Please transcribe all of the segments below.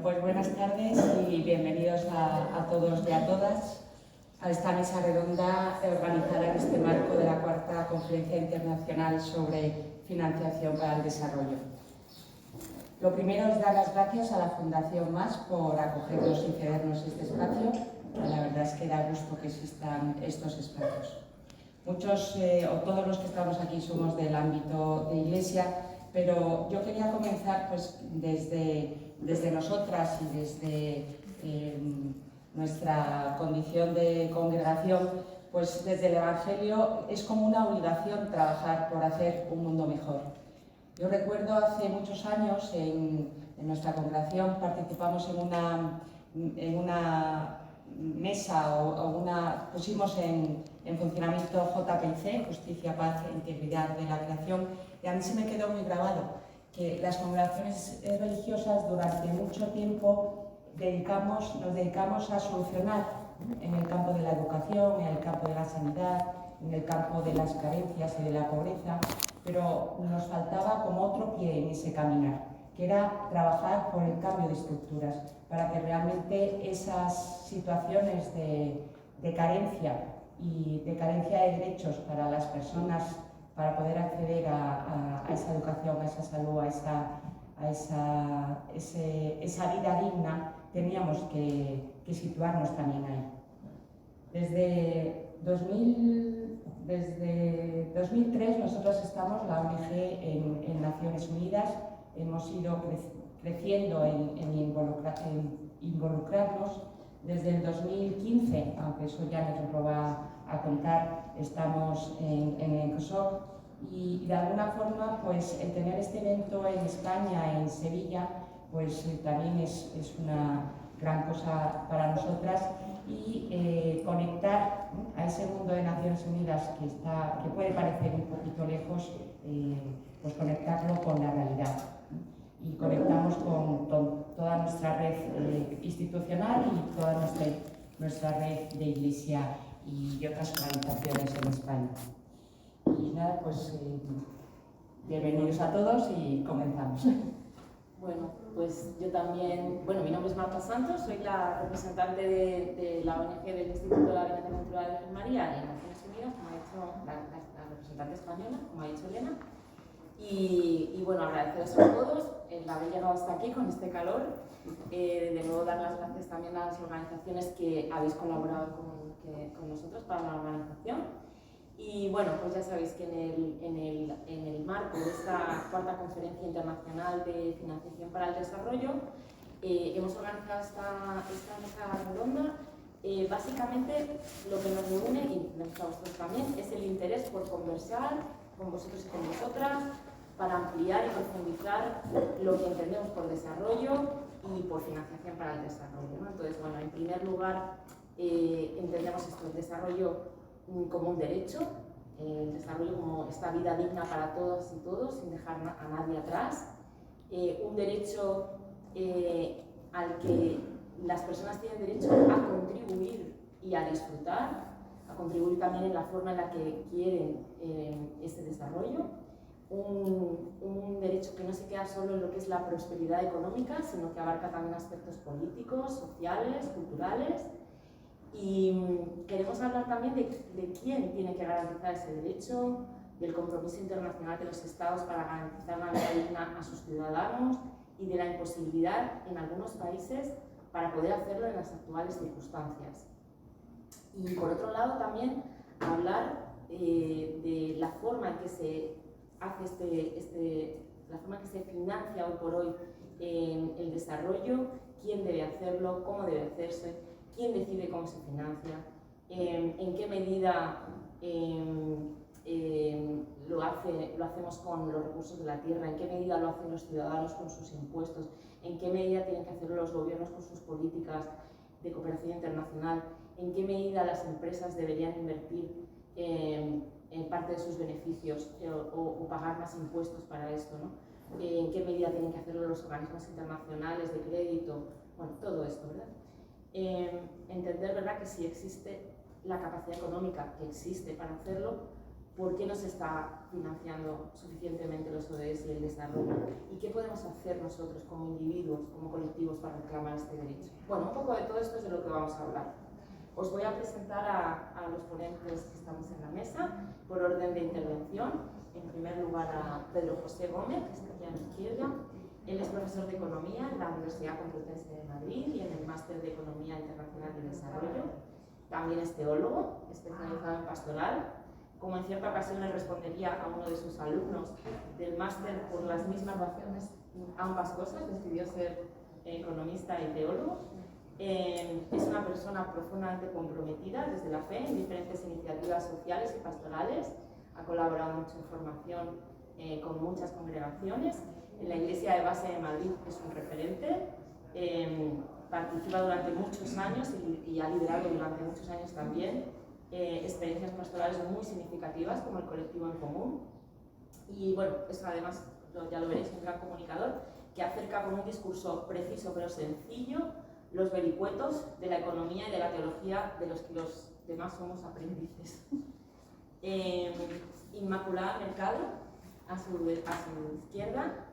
pues buenas tardes y bienvenidos a todos y a todas a esta mesa redonda organizada en este marco de la cuarta Conferencia Internacional sobre Financiación para el Desarrollo. Lo primero es dar las gracias a la Fundación MAS por acogernos y cedernos este espacio. La verdad es que da gusto que existan estos espacios. Muchos o todos los que estamos aquí somos del ámbito de Iglesia, pero yo quería comenzar pues, desde nosotras y desde nuestra condición de congregación, pues desde el Evangelio es como una obligación trabajar por hacer un mundo mejor. Yo recuerdo hace muchos años en nuestra congregación participamos en una mesa pusimos en funcionamiento JPC, Justicia, Paz e Integridad de la Creación, y a mí se me quedó muy grabado que las congregaciones religiosas durante mucho tiempo nos dedicamos a solucionar en el campo de la educación, en el campo de la sanidad, en el campo de las carencias y de la pobreza, pero nos faltaba como otro pie en ese caminar, que era trabajar por el cambio de estructuras, para que realmente esas situaciones de carencia y de carencia de derechos para las personas, para poder acceder a esa educación, a esa salud, a esa vida digna, teníamos que situarnos también ahí. Desde 2003 nosotros estamos, la ONG, en Naciones Unidas, hemos ido creciendo en involucrarnos. Desde el 2015, aunque eso ya nos lo va a contar, estamos en ECOSOC y de alguna forma pues, el tener este evento en España, en Sevilla, pues también es una gran cosa para nosotras y conectar a ese mundo de Naciones Unidas que puede parecer un poquito lejos, pues conectarlo con la realidad. Y conectamos con toda nuestra red institucional y toda nuestra red de Iglesia y otras organizaciones en España. Y nada, pues bienvenidos a todos y comenzamos. Bueno, pues yo también, mi nombre es Marta Santos, soy la representante de la ONG del Instituto de la Alianza Cultural de la Virgen María en Naciones Unidas, como ha dicho la representante española, como ha dicho Elena. Y bueno, agradeceros a todos el haber llegado hasta aquí con este calor. De nuevo dar las gracias también a las organizaciones que habéis colaborado con nosotros para la organización. Y bueno, pues ya sabéis que en el marco de esta cuarta Conferencia Internacional de Financiación para el Desarrollo hemos organizado esta mesa redonda. Básicamente lo que nos reúne, y nos a vosotros también, es el interés por conversar con vosotros y con vosotras para ampliar y profundizar lo que entendemos por desarrollo y por financiación para el desarrollo, ¿no? Entonces, bueno, en primer lugar entendemos esto, el desarrollo como un derecho, el desarrollo como esta vida digna para todas y todos, sin dejar a nadie atrás, un derecho al que las personas tienen derecho a contribuir y a disfrutar, a contribuir también en la forma en la que quieren ese desarrollo, un derecho que no se queda solo en lo que es la prosperidad económica, sino que abarca también aspectos políticos, sociales, culturales. Y queremos hablar también de quién tiene que garantizar ese derecho, del compromiso internacional de los Estados para garantizar una vida digna a sus ciudadanos y de la imposibilidad en algunos países para poder hacerlo en las actuales circunstancias. Y por otro lado también hablar de la forma en que se hace la forma en que se financia hoy por hoy el desarrollo, quién debe hacerlo, cómo debe hacerse, quién decide cómo se financia, en qué medida lo hacemos con los recursos de la tierra, en qué medida lo hacen los ciudadanos con sus impuestos, en qué medida tienen que hacerlo los gobiernos con sus políticas de cooperación internacional, en qué medida las empresas deberían invertir en parte de sus beneficios o pagar más impuestos para esto, ¿no? En qué medida tienen que hacerlo los organismos internacionales de crédito, bueno, todo esto, ¿verdad? Entender, ¿verdad?, que si existe la capacidad económica que existe para hacerlo, por qué no se está financiando suficientemente los ODS y el desarrollo y qué podemos hacer nosotros como individuos, como colectivos para reclamar este derecho. Bueno, un poco de todo esto es de lo que vamos a hablar. Os voy a presentar a los ponentes que estamos en la mesa por orden de intervención. En primer lugar a Pedro José Gómez, que está aquí a mi izquierda. Él es profesor de Economía en la Universidad Complutense de Madrid y en el Máster de Economía Internacional y Desarrollo. También es teólogo, especializado en pastoral. Como en cierta ocasión le respondería a uno de sus alumnos del máster por las mismas razones, ambas cosas, decidió ser economista y teólogo. Es una persona profundamente comprometida desde la fe en diferentes iniciativas sociales y pastorales. Ha colaborado mucho en formación con muchas congregaciones. En la Iglesia de Base de Madrid es un referente. Participa durante muchos años y ha liderado durante muchos años también experiencias pastorales muy significativas como el colectivo En Común. Y bueno, es además, ya lo veréis, un gran comunicador que acerca con un discurso preciso pero sencillo los vericuetos de la economía y de la teología de los que los demás somos aprendices. Inmaculada Mercado, a su izquierda,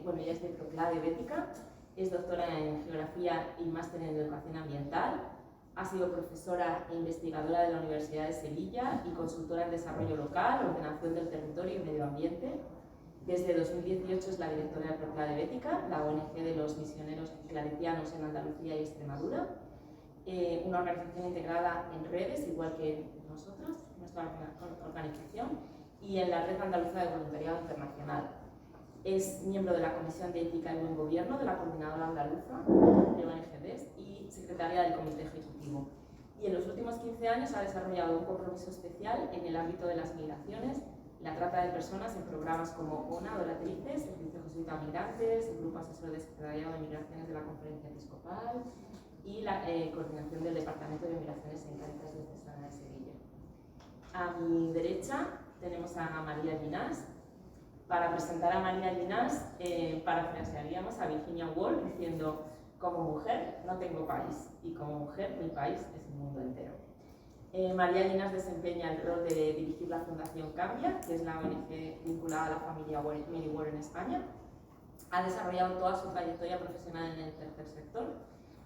bueno, ella es de Proclade Bética, es doctora en Geografía y máster en Educación Ambiental, ha sido profesora e investigadora de la Universidad de Sevilla y consultora en desarrollo local, ordenación del territorio y medio ambiente. Desde 2018 es la directora de Proclade Bética, la ONG de los misioneros claretianos en Andalucía y Extremadura, una organización integrada en redes, igual que nosotros, nuestra organización, y en la Red Andaluza de Voluntariado Internacional. Es miembro de la Comisión de Ética y Buen Gobierno de la Coordinadora Andaluza de ONGs y secretaria del Comité Ejecutivo. Y en los últimos 15 años ha desarrollado un compromiso especial en el ámbito de las migraciones, la trata de personas en programas como ONA, Donatrices, Servicio Jesuita a Migrantes, el Grupo Asesor de Secretariado de Migraciones de la Conferencia Episcopal y la coordinación del Departamento de Migraciones en Cáritas Diocesana de Sevilla. A mi derecha tenemos a María Llinás. Para presentar a María Llinás, parafrasearíamos a Virginia Woolf diciendo: como mujer no tengo país y como mujer mi país es el mundo entero. María Llinás desempeña el rol de dirigir la Fundación Cambia, que es la ONG vinculada a la familia Mary Ward en España. Ha desarrollado toda su trayectoria profesional en el tercer sector,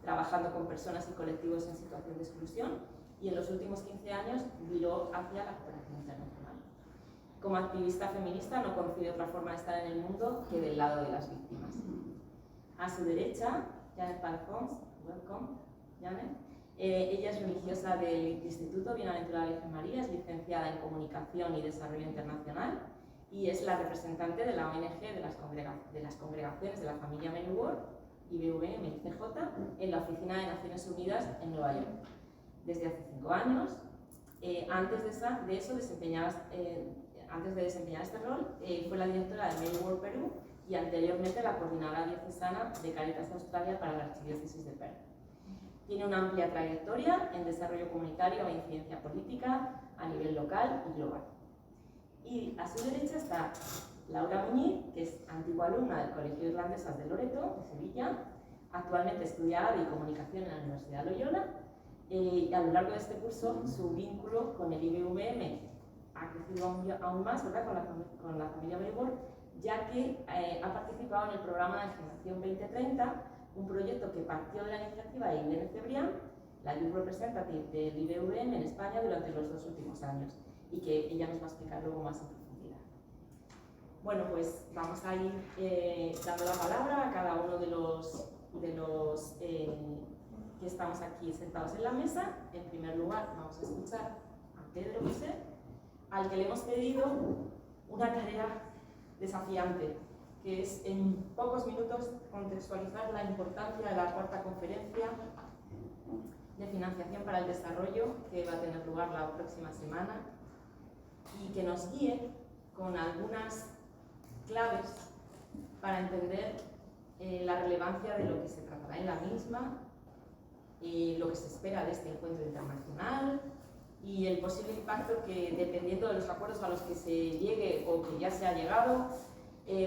trabajando con personas y colectivos en situación de exclusión, y en los últimos 15 años viró hacia la cooperación internacional. Como activista feminista no concibe otra forma de estar en el mundo que del lado de las víctimas. A su derecha, Janet Palafox, welcome, Janet. Ella es religiosa del Instituto Bienaventurada Virgen María, es licenciada en Comunicación y Desarrollo Internacional y es la representante de la ONG de las congregaciones de la familia Mary Ward, IBVM y CJ, en la Oficina de Naciones Unidas en Nueva York. Desde hace 5 años, antes de desempeñar este rol, fue la directora de Mary Ward Perú y anteriormente la coordinadora diocesana de Cáritas Australia para la Archidiócesis de Perth. Tiene una amplia trayectoria en desarrollo comunitario e incidencia política a nivel local y global. Y a su derecha está Laura Muñiz, que es antigua alumna del Colegio de Irlandesas de Loreto, de Sevilla, actualmente estudia ADE y Comunicación en la Universidad Loyola, y a lo largo de este curso su vínculo con el IBVM ha crecido aún más, ¿verdad?, con la familia Mary Ward, ya que ha participado en el programa de Generación 2030, un proyecto que partió de la iniciativa de Irene Cebrián, la Youth Representative del IBVM en España durante los 2 últimos años, y que ella nos va a explicar luego más en profundidad. Bueno, pues vamos a ir dando la palabra a cada uno de los que estamos aquí sentados en la mesa. En primer lugar, vamos a escuchar a Pedro José, al que le hemos pedido una tarea desafiante, que es en pocos minutos contextualizar la importancia de la 4ª conferencia de financiación para el desarrollo que va a tener lugar la próxima semana y que nos guíe con algunas claves para entender la relevancia de lo que se tratará en la misma, lo que se espera de este encuentro internacional y el posible impacto que, dependiendo de los acuerdos a los que se llegue o que ya se ha llegado,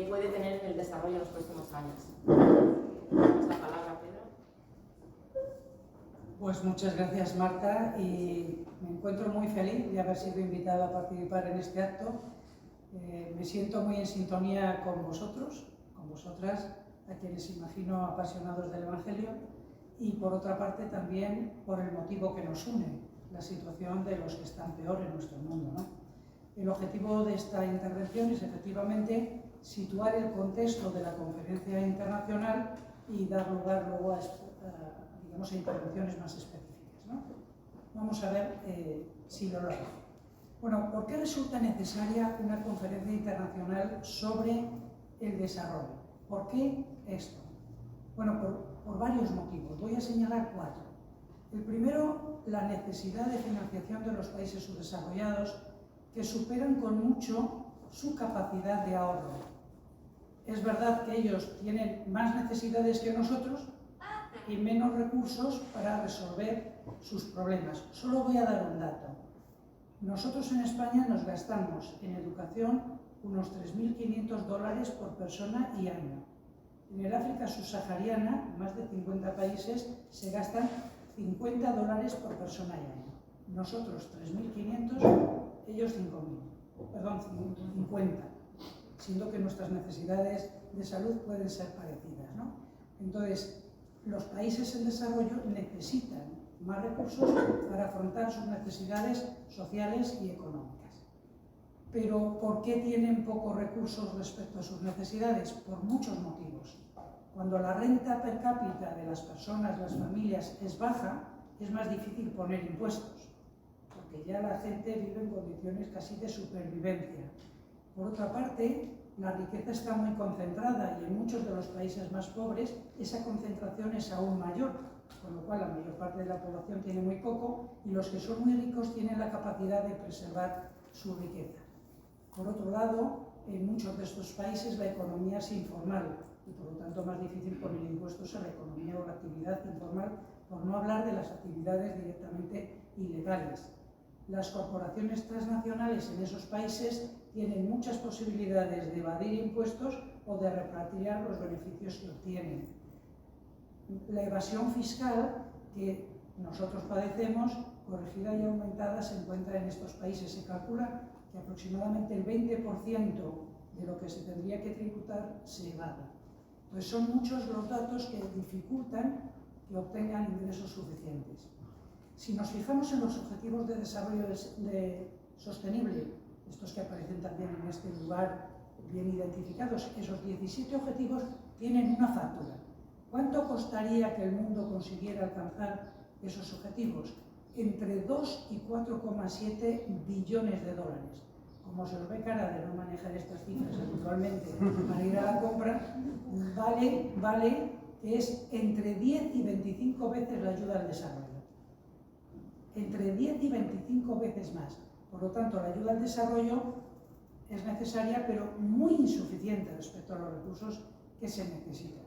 puede tener en el desarrollo en los próximos años. Damos la palabra, Pedro. Pues muchas gracias, Marta, y me encuentro muy feliz de haber sido invitado a participar en este acto. Me siento muy en sintonía con vosotros, con vosotras, a quienes imagino apasionados del Evangelio, y por otra parte también por el motivo que nos une, la situación de los que están peor en nuestro mundo, ¿no? El objetivo de esta intervención es efectivamente situar el contexto de la conferencia internacional y dar lugar luego a intervenciones más específicas, ¿no? Vamos a ver si lo logro. Bueno, ¿por qué resulta necesaria una conferencia internacional sobre el desarrollo? ¿Por qué esto? Bueno, por varios motivos. Voy a señalar 4. El primero, la necesidad de financiación de los países subdesarrollados que superan con mucho su capacidad de ahorro. Es verdad que ellos tienen más necesidades que nosotros y menos recursos para resolver sus problemas. Solo voy a dar un dato. Nosotros en España nos gastamos en educación unos $3.500 por persona y año. En el África subsahariana, más de 50 países, se gastan $50 por persona y año. Nosotros 3.500, ellos 5.000. Perdón, 50. Siendo que nuestras necesidades de salud pueden ser parecidas, ¿no? Entonces, los países en desarrollo necesitan más recursos para afrontar sus necesidades sociales y económicas. Pero ¿por qué tienen pocos recursos respecto a sus necesidades? Por muchos motivos. Cuando la renta per cápita de las personas, las familias, es baja, es más difícil poner impuestos, porque ya la gente vive en condiciones casi de supervivencia. Por otra parte, la riqueza está muy concentrada y en muchos de los países más pobres esa concentración es aún mayor, con lo cual la mayor parte de la población tiene muy poco y los que son muy ricos tienen la capacidad de preservar su riqueza. Por otro lado, en muchos de estos países la economía es informal y por lo tanto más difícil poner impuestos a la economía o la actividad informal, por no hablar de las actividades directamente ilegales. Las corporaciones transnacionales en esos países tienen muchas posibilidades de evadir impuestos o de repatriar los beneficios que obtienen. La evasión fiscal que nosotros padecemos, corregida y aumentada, se encuentra en estos países. Se calcula que aproximadamente el 20% de lo que se tendría que tributar se evade. Pues son muchos los datos que dificultan que obtengan ingresos suficientes. Si nos fijamos en los objetivos de desarrollo sostenible, estos que aparecen también en este lugar bien identificados, esos 17 objetivos tienen una factura. ¿Cuánto costaría que el mundo consiguiera alcanzar esos objetivos? Entre 2 y 4,7 billones de dólares. Como se os ve cara de no manejar estas cifras habitualmente para ir a la compra, vale que es entre 10 y 25 veces la ayuda al desarrollo. Entre 10 y 25 veces más. Por lo tanto, la ayuda al desarrollo es necesaria, pero muy insuficiente respecto a los recursos que se necesitan.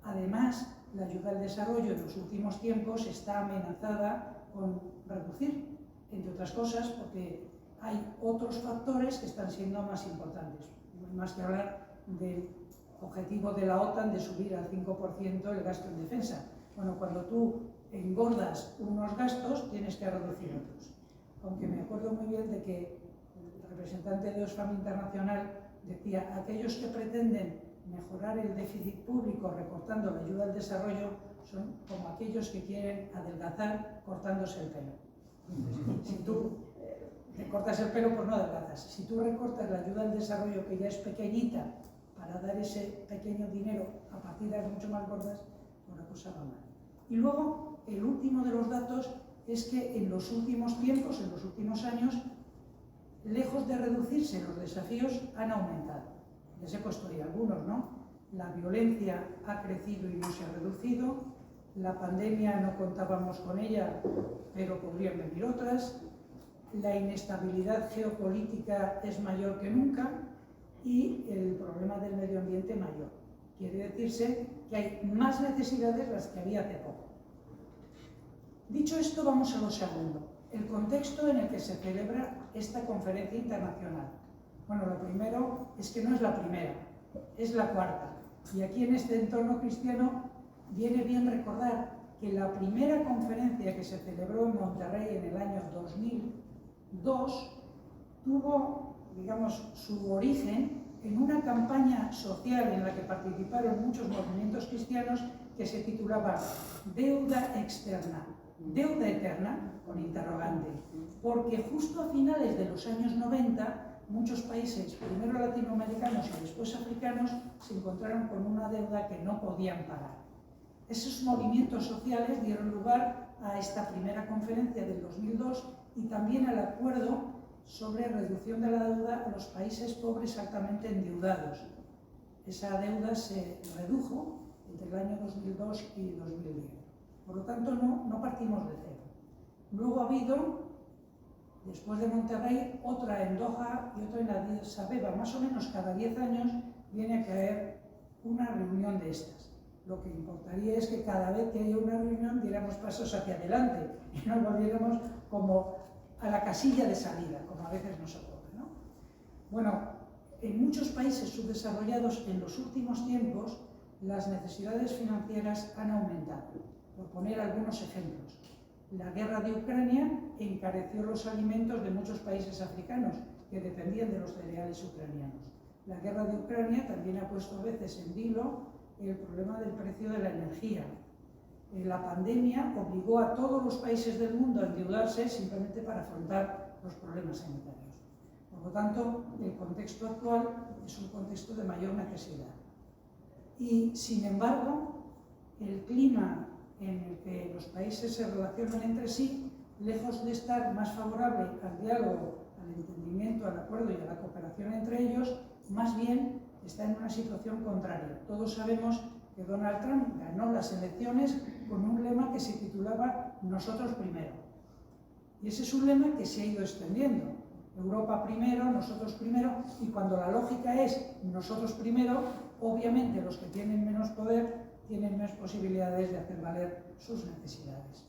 Además, la ayuda al desarrollo en los últimos tiempos está amenazada con reducir, entre otras cosas, porque hay otros factores que están siendo más importantes. No hay más que hablar del objetivo de la OTAN de subir al 5% el gasto en defensa. Bueno, cuando tú engordas unos gastos, tienes que reducir otros. Aunque me acuerdo muy bien de que el representante de Oxfam Internacional decía, aquellos que pretenden mejorar el déficit público recortando la ayuda al desarrollo son como aquellos que quieren adelgazar cortándose el pelo. Si tú te cortas el pelo, pues no adelgazas. Si tú recortas la ayuda al desarrollo, que ya es pequeñita, para dar ese pequeño dinero a partidas mucho más gordas, pues la cosa va mal. Y luego, el último de los datos es que en los últimos tiempos, en los últimos años, lejos de reducirse, los desafíos han aumentado. Les he puesto ahí algunos, ¿no? La violencia ha crecido y no se ha reducido, la pandemia no contábamos con ella, pero podrían venir otras, la inestabilidad geopolítica es mayor que nunca y el problema del medio ambiente mayor. Quiere decirse que hay más necesidades de las que había hace poco. Dicho esto, vamos a lo segundo, el contexto en el que se celebra esta conferencia internacional. Bueno, lo primero es que no es la primera, es la cuarta. Y aquí en este entorno cristiano viene bien recordar que la primera conferencia que se celebró en Monterrey en el año 2002 tuvo, digamos, su origen en una campaña social en la que participaron muchos movimientos cristianos que se titulaba Deuda Externa, Deuda Eterna, con interrogante, porque justo a finales de los años 90 muchos países, primero latinoamericanos y después africanos, se encontraron con una deuda que no podían pagar. Esos movimientos sociales dieron lugar a esta primera conferencia del 2002 y también al acuerdo sobre reducción de la deuda a los países pobres altamente endeudados. Esa deuda se redujo entre el año 2002 y 2010. Por lo tanto, no partimos de cero. Luego ha habido, después de Monterrey, otra en Doha y otra en Addis Abeba. Más o menos cada 10 años viene a caer una reunión de estas. Lo que importaría es que cada vez que haya una reunión diéramos pasos hacia adelante y no volviéramos como a la casilla de salida, como a veces nos ocurre, ¿no? Bueno, en muchos países subdesarrollados en los últimos tiempos las necesidades financieras han aumentado. Por poner algunos ejemplos, la guerra de Ucrania encareció los alimentos de muchos países africanos que dependían de los cereales ucranianos. La guerra de Ucrania también ha puesto a veces en vilo el problema del precio de la energía. La pandemia obligó a todos los países del mundo a endeudarse simplemente para afrontar los problemas sanitarios. Por lo tanto, el contexto actual es un contexto de mayor necesidad. Y, sin embargo, el clima en el que los países se relacionan entre sí, lejos de estar más favorable al diálogo, al entendimiento, al acuerdo y a la cooperación entre ellos, más bien está en una situación contraria. Todos sabemos que Donald Trump ganó las elecciones con un lema que se titulaba "Nosotros primero". Y ese es un lema que se ha ido extendiendo. Europa primero, nosotros primero, y cuando la lógica es nosotros primero, obviamente los que tienen menos poder tienen menos posibilidades de hacer valer sus necesidades.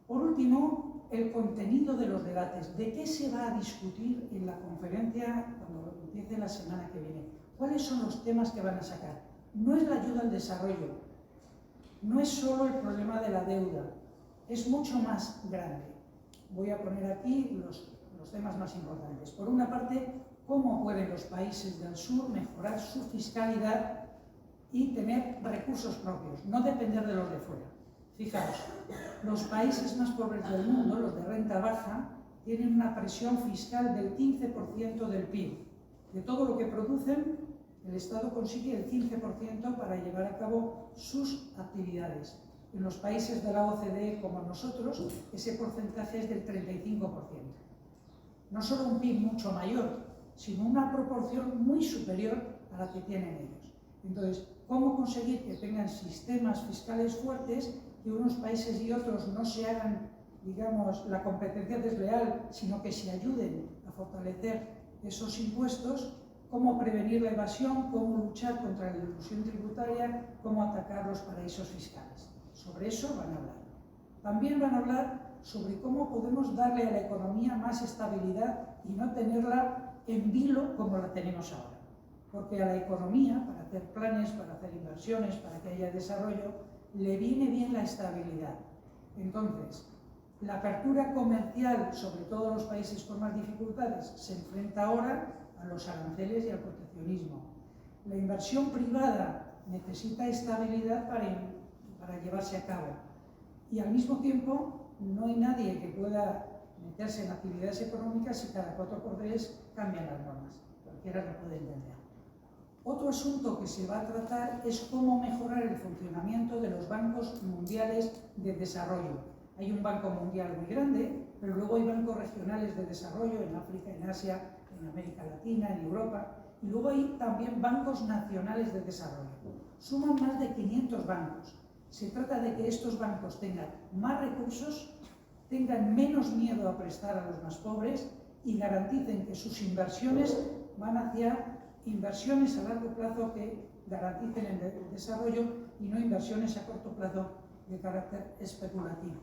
Por último, el contenido de los debates. ¿De qué se va a discutir en la conferencia cuando empiece la semana que viene? ¿Cuáles son los temas que van a sacar? No es la ayuda al desarrollo, no es solo el problema de la deuda, es mucho más grande. Voy a poner aquí los temas más importantes. Por una parte, cómo pueden los países del sur mejorar su fiscalidad y tener recursos propios, no depender de los de fuera. Fijaos, los países más pobres del mundo, los de renta baja, tienen una presión fiscal del 15% del PIB. De todo lo que producen, el Estado consigue el 15% para llevar a cabo sus actividades. En los países de la OCDE como nosotros, ese porcentaje es del 35%. No solo un PIB mucho mayor, sino una proporción muy superior a la que tienen ellos. Entonces, ¿cómo conseguir que tengan sistemas fiscales fuertes, que unos países y otros no se hagan, digamos, la competencia desleal, sino que se ayuden a fortalecer esos impuestos? ¿Cómo prevenir la evasión? ¿Cómo luchar contra la elusión tributaria? ¿Cómo atacar los paraísos fiscales? Sobre eso van a hablar. También van a hablar sobre cómo podemos darle a la economía más estabilidad y no tenerla en vilo como la tenemos ahora. Porque a la economía, para hacer planes, para hacer inversiones, para que haya desarrollo, le viene bien la estabilidad. Entonces, la apertura comercial, sobre todo en los países con más dificultades, se enfrenta ahora a los aranceles y al proteccionismo. La inversión privada necesita estabilidad para llevarse a cabo. Y al mismo tiempo, no hay nadie que pueda meterse en actividades económicas si cada 4x3 cambian las normas. Cualquiera lo puede entender. Otro asunto que se va a tratar es cómo mejorar el funcionamiento de los bancos mundiales de desarrollo. Hay un banco mundial muy grande, pero luego hay bancos regionales de desarrollo en África, en Asia, en América Latina, en Europa, y luego hay también bancos nacionales de desarrollo. Suman más de 500 bancos. Se trata de que estos bancos tengan más recursos, tengan menos miedo a prestar a los más pobres y garanticen que sus inversiones van hacia inversiones a largo plazo que garanticen el desarrollo y no inversiones a corto plazo de carácter especulativo.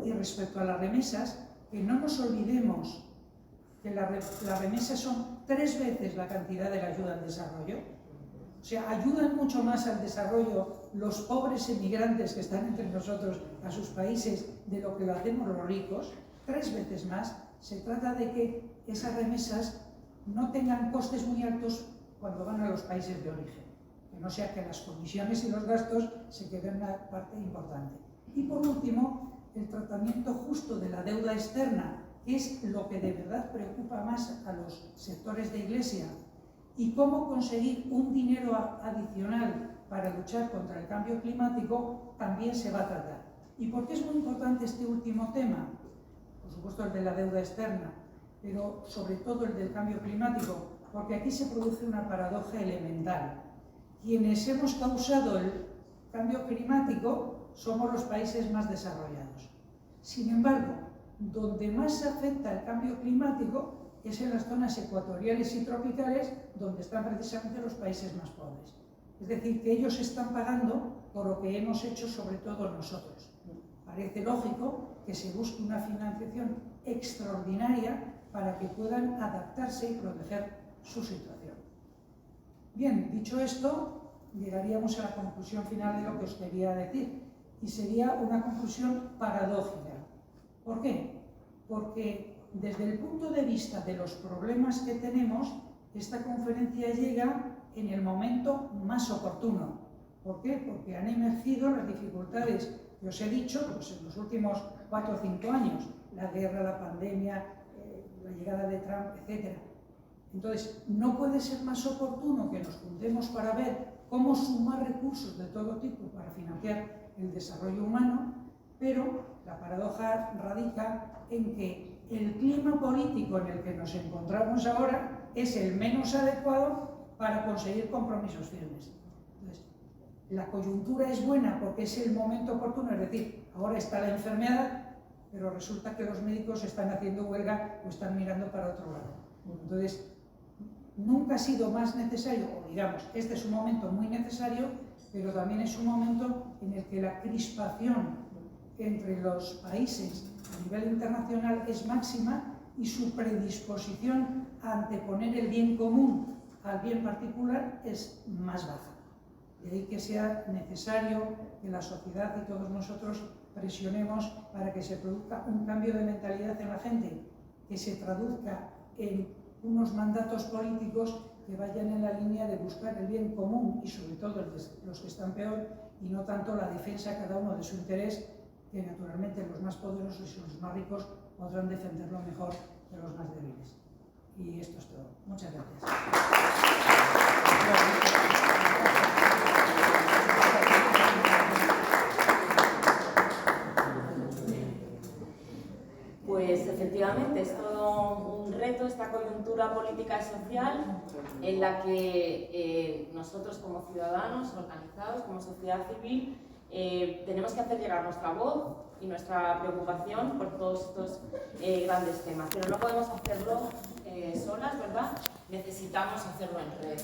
Y respecto a las remesas, que no nos olvidemos que las remesas son 3 veces la cantidad de la ayuda al desarrollo. O sea, ayudan mucho más al desarrollo los pobres emigrantes que están entre nosotros a sus países de lo que lo hacemos los ricos, 3 veces más. Se trata de que esas remesas no tengan costes muy altos cuando van a los países de origen, que no sea que las comisiones y los gastos se queden una parte importante. Y por último, el tratamiento justo de la deuda externa, que es lo que de verdad preocupa más a los sectores de Iglesia, y cómo conseguir un dinero adicional para luchar contra el cambio climático, también se va a tratar. ¿Y por qué es muy importante este último tema? Por supuesto el de la deuda externa, pero sobre todo el del cambio climático, porque aquí se produce una paradoja elemental. Quienes hemos causado el cambio climático somos los países más desarrollados. Sin embargo, donde más se afecta el cambio climático es en las zonas ecuatoriales y tropicales, donde están precisamente los países más pobres. Es decir, que ellos están pagando por lo que hemos hecho sobre todo nosotros. Parece lógico que se busque una financiación extraordinaria para que puedan adaptarse y proteger su situación. Bien, dicho esto, llegaríamos a la conclusión final de lo que os quería decir, y sería una conclusión paradójica. ¿Por qué? Porque desde el punto de vista de los problemas que tenemos, esta conferencia llega en el momento más oportuno. ¿Por qué? Porque han emergido las dificultades que os he dicho pues en los últimos 4 o 5 años, la guerra, la pandemia, la llegada de Trump, etc. Entonces, no puede ser más oportuno que nos juntemos para ver cómo sumar recursos de todo tipo para financiar el desarrollo humano, pero la paradoja radica en que el clima político en el que nos encontramos ahora es el menos adecuado para conseguir compromisos firmes. Entonces, la coyuntura es buena porque es el momento oportuno, es decir, ahora está la enfermedad, pero resulta que los médicos están haciendo huelga o están mirando para otro lado. Entonces, nunca ha sido más necesario, o digamos, este es un momento muy necesario, pero también es un momento en el que la crispación entre los países a nivel internacional es máxima y su predisposición a anteponer el bien común al bien particular es más baja. De ahí que sea necesario que la sociedad y todos nosotros presionemos para que se produzca un cambio de mentalidad en la gente, que se traduzca en unos mandatos políticos que vayan en la línea de buscar el bien común y sobre todo los que están peor, y no tanto la defensa cada uno de su interés, que naturalmente los más poderosos y los más ricos podrán defenderlo mejor que los más débiles. Y esto es todo. Muchas gracias. Pues efectivamente es todo un reto esta coyuntura política y social en la que nosotros como ciudadanos organizados, como sociedad civil, tenemos que hacer llegar nuestra voz y nuestra preocupación por todos estos grandes temas, pero no podemos hacerlo solas, ¿verdad? Necesitamos hacerlo en red.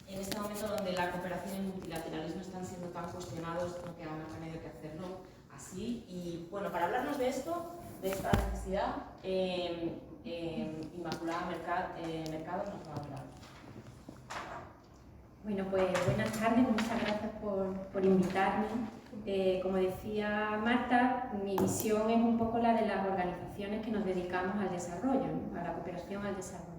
En este momento donde la cooperación y el multilateralismo están siendo tan cuestionados, no queda más remedio que hacerlo así. Y bueno, para hablarnos de esto, de esta necesidad, Inmaculada Mercado nos va a hablar. Bueno, pues buenas tardes, muchas gracias por invitarme. Como decía Marta, mi visión es un poco la de las organizaciones que nos dedicamos al desarrollo, ¿no? A la cooperación al desarrollo.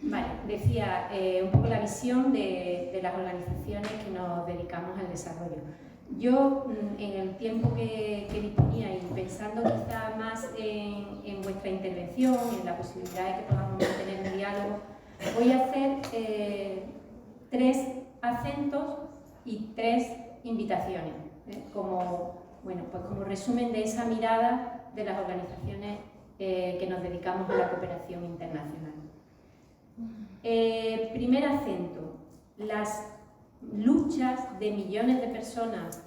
Vale, decía un poco la visión de las organizaciones que nos dedicamos al desarrollo. Yo, en el tiempo que disponía y pensando quizá más en vuestra intervención, en la posibilidad de que podamos mantener un diálogo, voy a hacer 3 acentos y 3 invitaciones, como, bueno, pues como resumen de esa mirada de las organizaciones que nos dedicamos a la cooperación internacional. Primer acento, las luchas de millones de personas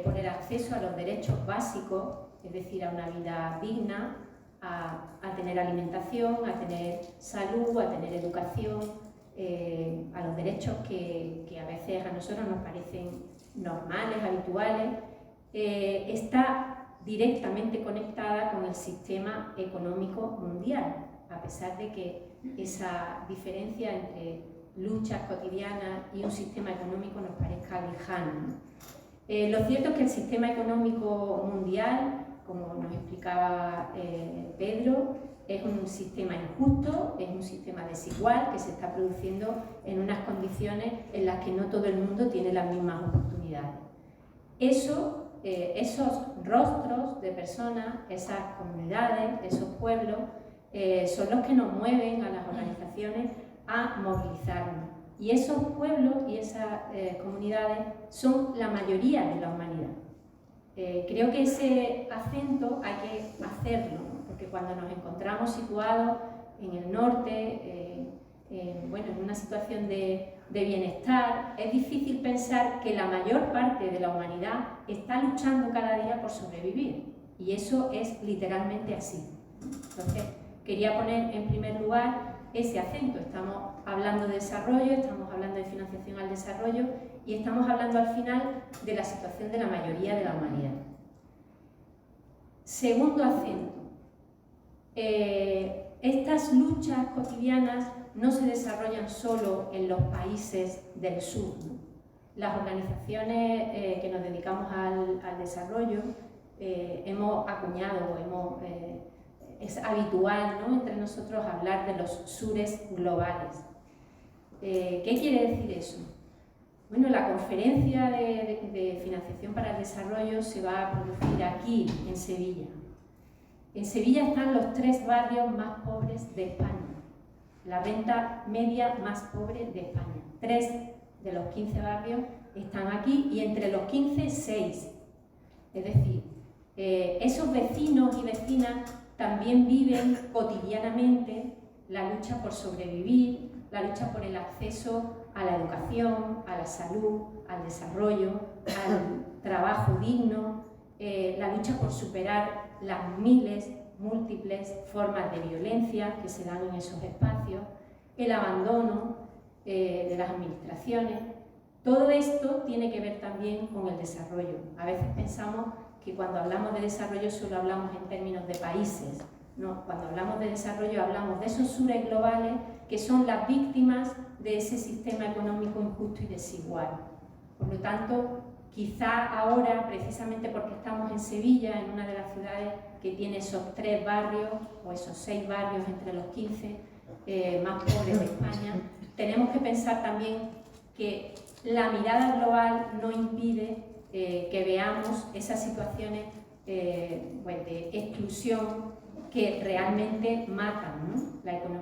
por el acceso a los derechos básicos, es decir, a una vida digna, a tener alimentación, a tener salud, a tener educación, a los derechos que a veces a nosotros nos parecen normales, habituales, está directamente conectada con el sistema económico mundial, a pesar de que esa diferencia entre luchas cotidianas y un sistema económico nos parezca lejano. Lo cierto es que el sistema económico mundial, como nos explicaba Pedro, es un sistema injusto, es un sistema desigual que se está produciendo en unas condiciones en las que no todo el mundo tiene las mismas oportunidades. Esos rostros de personas, esas comunidades, esos pueblos, son los que nos mueven a las organizaciones a movilizarnos. Y esos pueblos y esas comunidades son la mayoría de la humanidad. Creo que ese acento hay que hacerlo, ¿no? Porque cuando nos encontramos situados en el norte, bueno, en una situación de bienestar, es difícil pensar que la mayor parte de la humanidad está luchando cada día por sobrevivir. Y eso es literalmente así. Entonces, quería poner en primer lugar ese acento. Estamos hablando de desarrollo, estamos hablando de financiación al desarrollo y estamos hablando al final de la situación de la mayoría de la humanidad. Segundo acento. Estas luchas cotidianas no se desarrollan solo en los países del sur, ¿no? Las organizaciones que nos dedicamos al desarrollo hemos acuñado, es habitual, ¿no?, entre nosotros hablar de los sures globales. ¿Qué quiere decir eso? Bueno, la conferencia de financiación para el desarrollo se va a producir aquí, en Sevilla. En Sevilla están los 3 barrios más pobres de España, la renta media más pobre de España. 3 de los 15 barrios están aquí y entre los 15, 6. Es decir, esos vecinos y vecinas también viven cotidianamente la lucha por sobrevivir, la lucha por el acceso a la educación, a la salud, al desarrollo, al trabajo digno, la lucha por superar las múltiples formas de violencia que se dan en esos espacios, el abandono de las administraciones. Todo esto tiene que ver también con el desarrollo. A veces pensamos que cuando hablamos de desarrollo solo hablamos en términos de países. No, cuando hablamos de desarrollo hablamos de esos sures globales que son las víctimas de ese sistema económico injusto y desigual. Por lo tanto, quizá ahora, precisamente porque estamos en Sevilla, en una de las ciudades que tiene esos 3 barrios o esos 6 barrios entre los 15 más pobres de España, tenemos que pensar también que la mirada global no impide que veamos esas situaciones pues de exclusión que realmente matan, ¿no?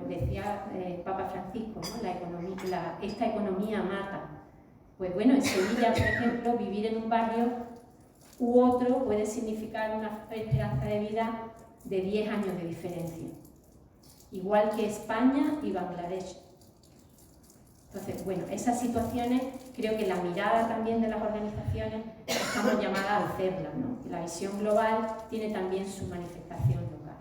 Decía Papa Francisco, ¿no? Esta economía mata. Pues bueno, en Sevilla, por ejemplo, vivir en un barrio u otro puede significar una esperanza de vida de 10 años de diferencia, igual que España y Bangladesh. Entonces, bueno, esas situaciones, creo que la mirada también de las organizaciones estamos llamadas a hacerlas, ¿no? La visión global tiene también su manifestación local.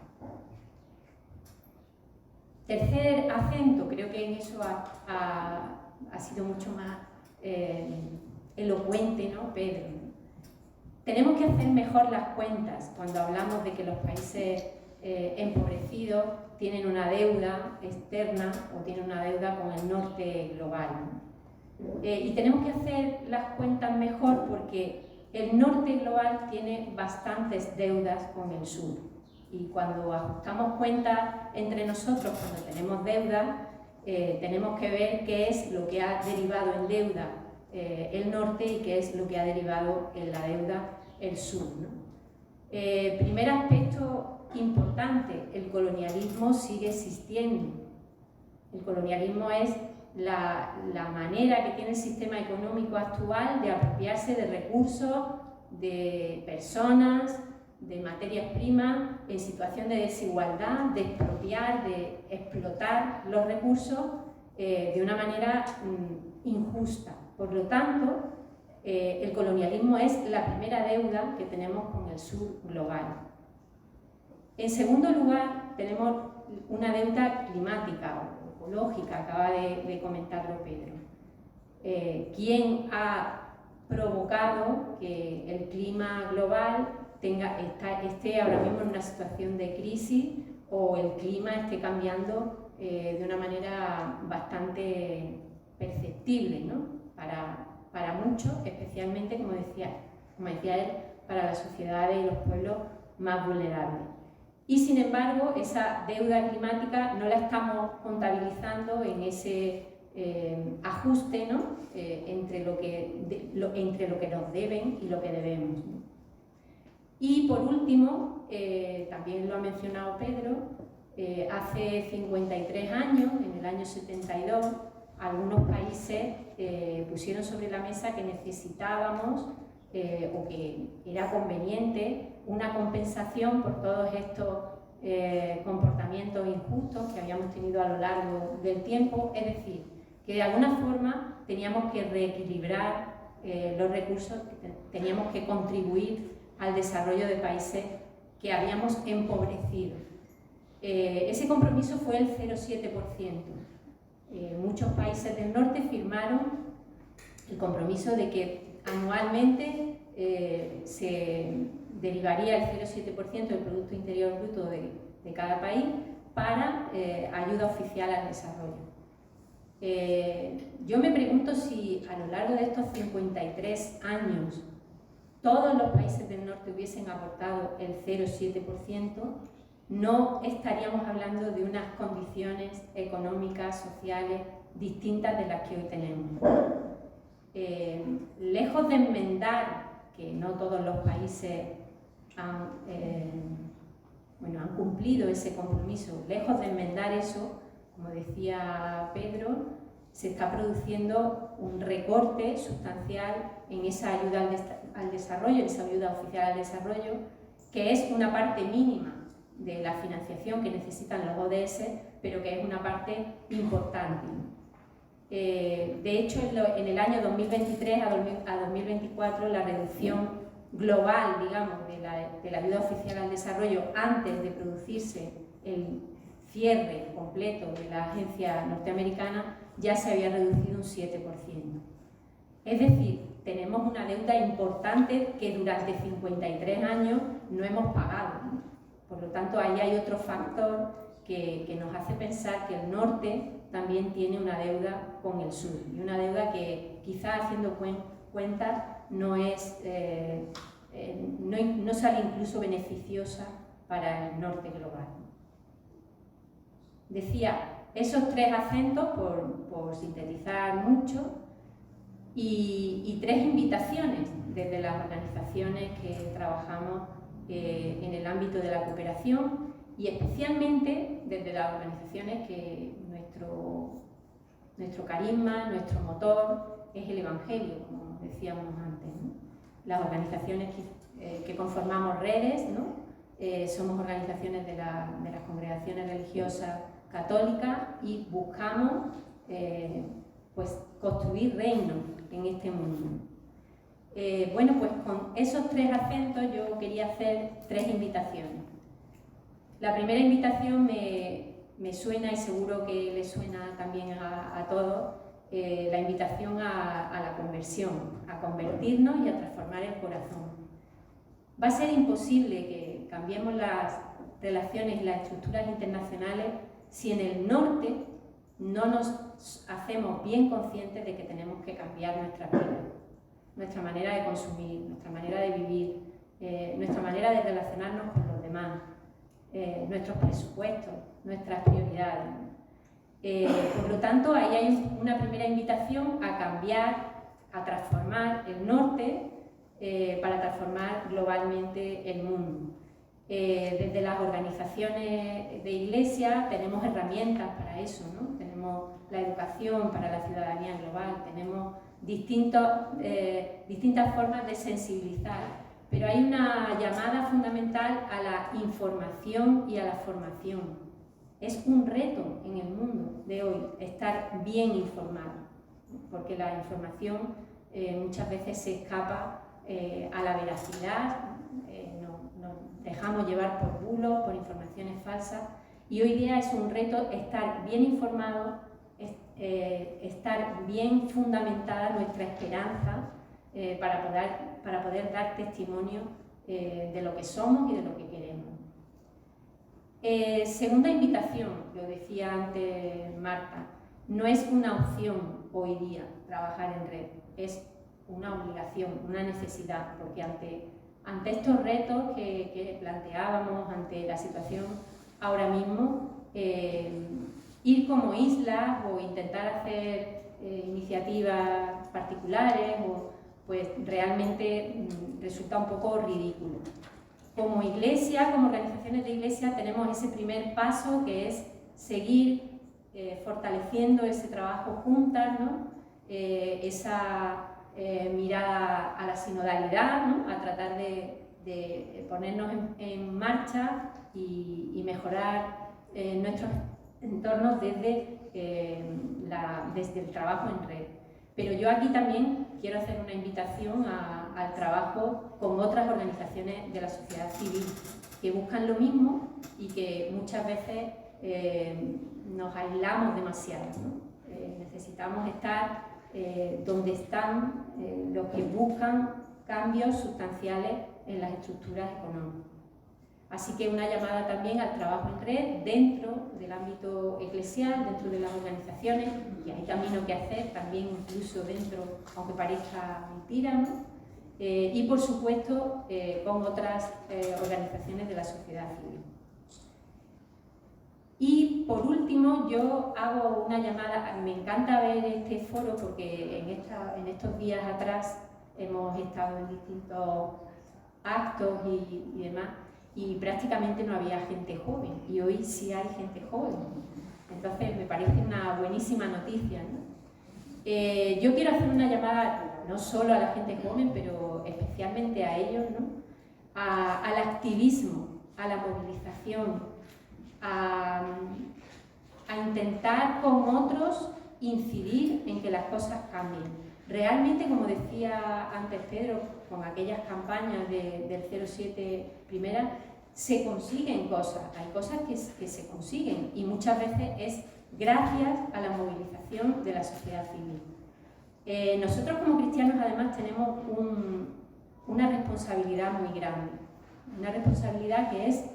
Tercer acento, creo que en eso ha sido mucho más elocuente, ¿no?, Pedro. Tenemos que hacer mejor las cuentas cuando hablamos de que los países empobrecidos tienen una deuda externa o tienen una deuda con el norte global, ¿no? Y tenemos que hacer las cuentas mejor porque el norte global tiene bastantes deudas con el sur. Y cuando ajustamos cuentas entre nosotros, cuando tenemos deuda, tenemos que ver qué es lo que ha derivado en deuda el norte y qué es lo que ha derivado en la deuda el sur, ¿no? Primer aspecto importante, el colonialismo sigue existiendo. El colonialismo es la manera que tiene el sistema económico actual de apropiarse de recursos, de personas, de materias primas, en situación de desigualdad, de expropiar, de explotar los recursos de una manera injusta. Por lo tanto, el colonialismo es la primera deuda que tenemos con el sur global. En segundo lugar, tenemos una deuda climática o ecológica, acaba de comentarlo Pedro. ¿Quién ha provocado que el clima global esté ahora mismo en una situación de crisis o el clima esté cambiando de una manera bastante perceptible, ¿no? Para muchos, especialmente, como decía él, para las sociedades y los pueblos más vulnerables. Y sin embargo, esa deuda climática no la estamos contabilizando en ese ajuste, ¿no? entre lo que nos deben y lo que debemos, ¿no? Y por último, también lo ha mencionado Pedro, hace 53 años, en el año 72, algunos países pusieron sobre la mesa que necesitábamos o que era conveniente una compensación por todos estos comportamientos injustos que habíamos tenido a lo largo del tiempo, es decir, que de alguna forma teníamos que reequilibrar los recursos, teníamos que contribuir al desarrollo de países que habíamos empobrecido. Ese compromiso fue el 0,7%. Muchos países del norte firmaron el compromiso de que anualmente se derivaría el 0,7% del Producto Interior Bruto de cada país para ayuda oficial al desarrollo. Yo me pregunto si a lo largo de estos 53 años todos los países del norte hubiesen aportado el 0,7%, no estaríamos hablando de unas condiciones económicas, sociales, distintas de las que hoy tenemos. Lejos de enmendar que no todos los países han cumplido ese compromiso, lejos de enmendar eso, como decía Pedro, se está produciendo un recorte sustancial en esa ayuda al desarrollo, en esa ayuda oficial al desarrollo, que es una parte mínima de la financiación que necesitan los ODS, pero que es una parte importante. De hecho, en el año 2023 a 2024, la reducción global, digamos, de la ayuda oficial al desarrollo antes de producirse el cierre completo de la agencia norteamericana ya se había reducido un 7%. Es decir, tenemos una deuda importante que durante 53 años no hemos pagado, ¿no? Por lo tanto, ahí hay otro factor que nos hace pensar que el norte también tiene una deuda con el sur, y una deuda que quizá haciendo cuentas no sale incluso beneficiosa para el norte global. Decía, esos tres acentos, por sintetizar mucho, y tres invitaciones desde las organizaciones que trabajamos en el ámbito de la cooperación, y especialmente desde las organizaciones que nuestro carisma, nuestro motor es el Evangelio, como decíamos antes, ¿no? Las organizaciones que conformamos redes, ¿no? Somos organizaciones de las congregaciones religiosas católicas y buscamos pues construir reino en este mundo. Bueno, pues con esos tres acentos yo quería hacer tres invitaciones. La primera invitación me suena, y seguro que le suena también a todos, la invitación a la conversión, a convertirnos y a transformar el corazón. Va a ser imposible que cambiemos las relaciones y las estructuras internacionales si en el norte no nos hacemos bien conscientes de que tenemos que cambiar nuestra vida, nuestra manera de consumir, nuestra manera de vivir, nuestra manera de relacionarnos con los demás, nuestros presupuestos, nuestras prioridades. Por lo tanto, ahí hay una primera invitación a cambiar, a transformar el norte para transformar globalmente el mundo. Desde las organizaciones de iglesia tenemos herramientas para eso, ¿no? Tenemos la educación para la ciudadanía global, tenemos distintas formas de sensibilizar pero hay una llamada fundamental a la información y a la formación. Es un reto en el mundo de hoy estar bien informado, porque la información muchas veces se escapa a la veracidad, nos dejamos llevar por bulos, por informaciones falsas, y hoy día es un reto estar bien informado, estar bien fundamentada nuestra esperanza para poder dar testimonio de lo que somos y de lo que queremos. Segunda invitación, lo decía antes Marta, no es una opción hoy día trabajar en red, es una obligación, una necesidad, porque ante estos retos que planteábamos, ante la situación ahora mismo, ir como islas o intentar hacer iniciativas particulares, pues realmente resulta un poco ridículo. Como iglesia, como organizaciones de iglesia, tenemos ese primer paso que es seguir fortaleciendo ese trabajo juntas, ¿no? Esa mirada a la sinodalidad, ¿no? A tratar de ponernos en marcha y mejorar nuestros entornos desde el trabajo en red. Pero yo aquí también quiero hacer una invitación al trabajo con otras organizaciones de la sociedad civil que buscan lo mismo y que muchas veces nos aislamos demasiado, ¿no? Necesitamos estar donde están los que buscan cambios sustanciales en las estructuras económicas. Así que una llamada también al trabajo en red dentro del ámbito eclesial, dentro de las organizaciones, y hay camino que hacer también incluso dentro, aunque parezca mentira, ¿no? Y por supuesto con otras organizaciones de la sociedad civil. Y por último, yo hago una llamada, me encanta ver este foro porque en estos días atrás hemos estado en distintos actos y demás, y prácticamente no había gente joven, y hoy sí hay gente joven. Entonces me parece una buenísima noticia, ¿no? Yo quiero hacer una llamada no solo a la gente joven, pero especialmente a ellos, ¿no? Al activismo, a la movilización, a intentar con otros incidir en que las cosas cambien. Realmente, como decía antes Pedro, con aquellas campañas del 07 primera, se consiguen cosas, hay cosas que se consiguen y muchas veces es gracias a la movilización de la sociedad civil. Nosotros como cristianos además tenemos una responsabilidad muy grande, una responsabilidad que es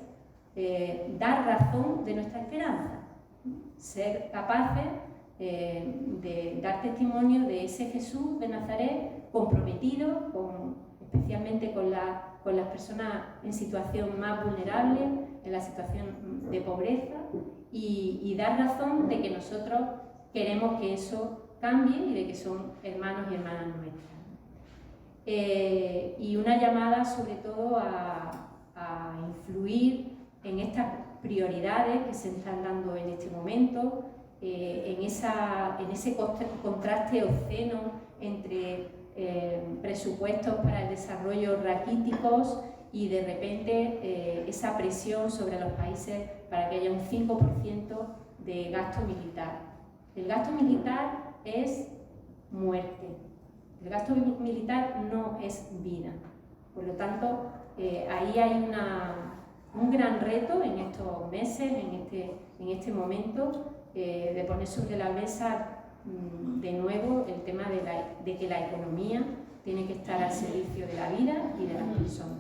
dar razón de nuestra esperanza, ser capaces de dar testimonio de ese Jesús de Nazaret comprometido especialmente con las personas en situación más vulnerable, en la situación de pobreza, y dar razón de que nosotros queremos que eso cambie y de que son hermanos y hermanas nuestras. Y una llamada sobre todo a influir en estas prioridades que se están dando en este momento, en ese contraste obsceno entre presupuestos para el desarrollo raquíticos y de repente esa presión sobre los países para que haya un 5% de gasto militar. El gasto militar es muerte, el gasto militar no es vida. Por lo tanto, ahí hay un gran reto en estos meses, en este momento, de poner sobre la mesa de nuevo el tema de que la economía tiene que estar al servicio de la vida y de las personas.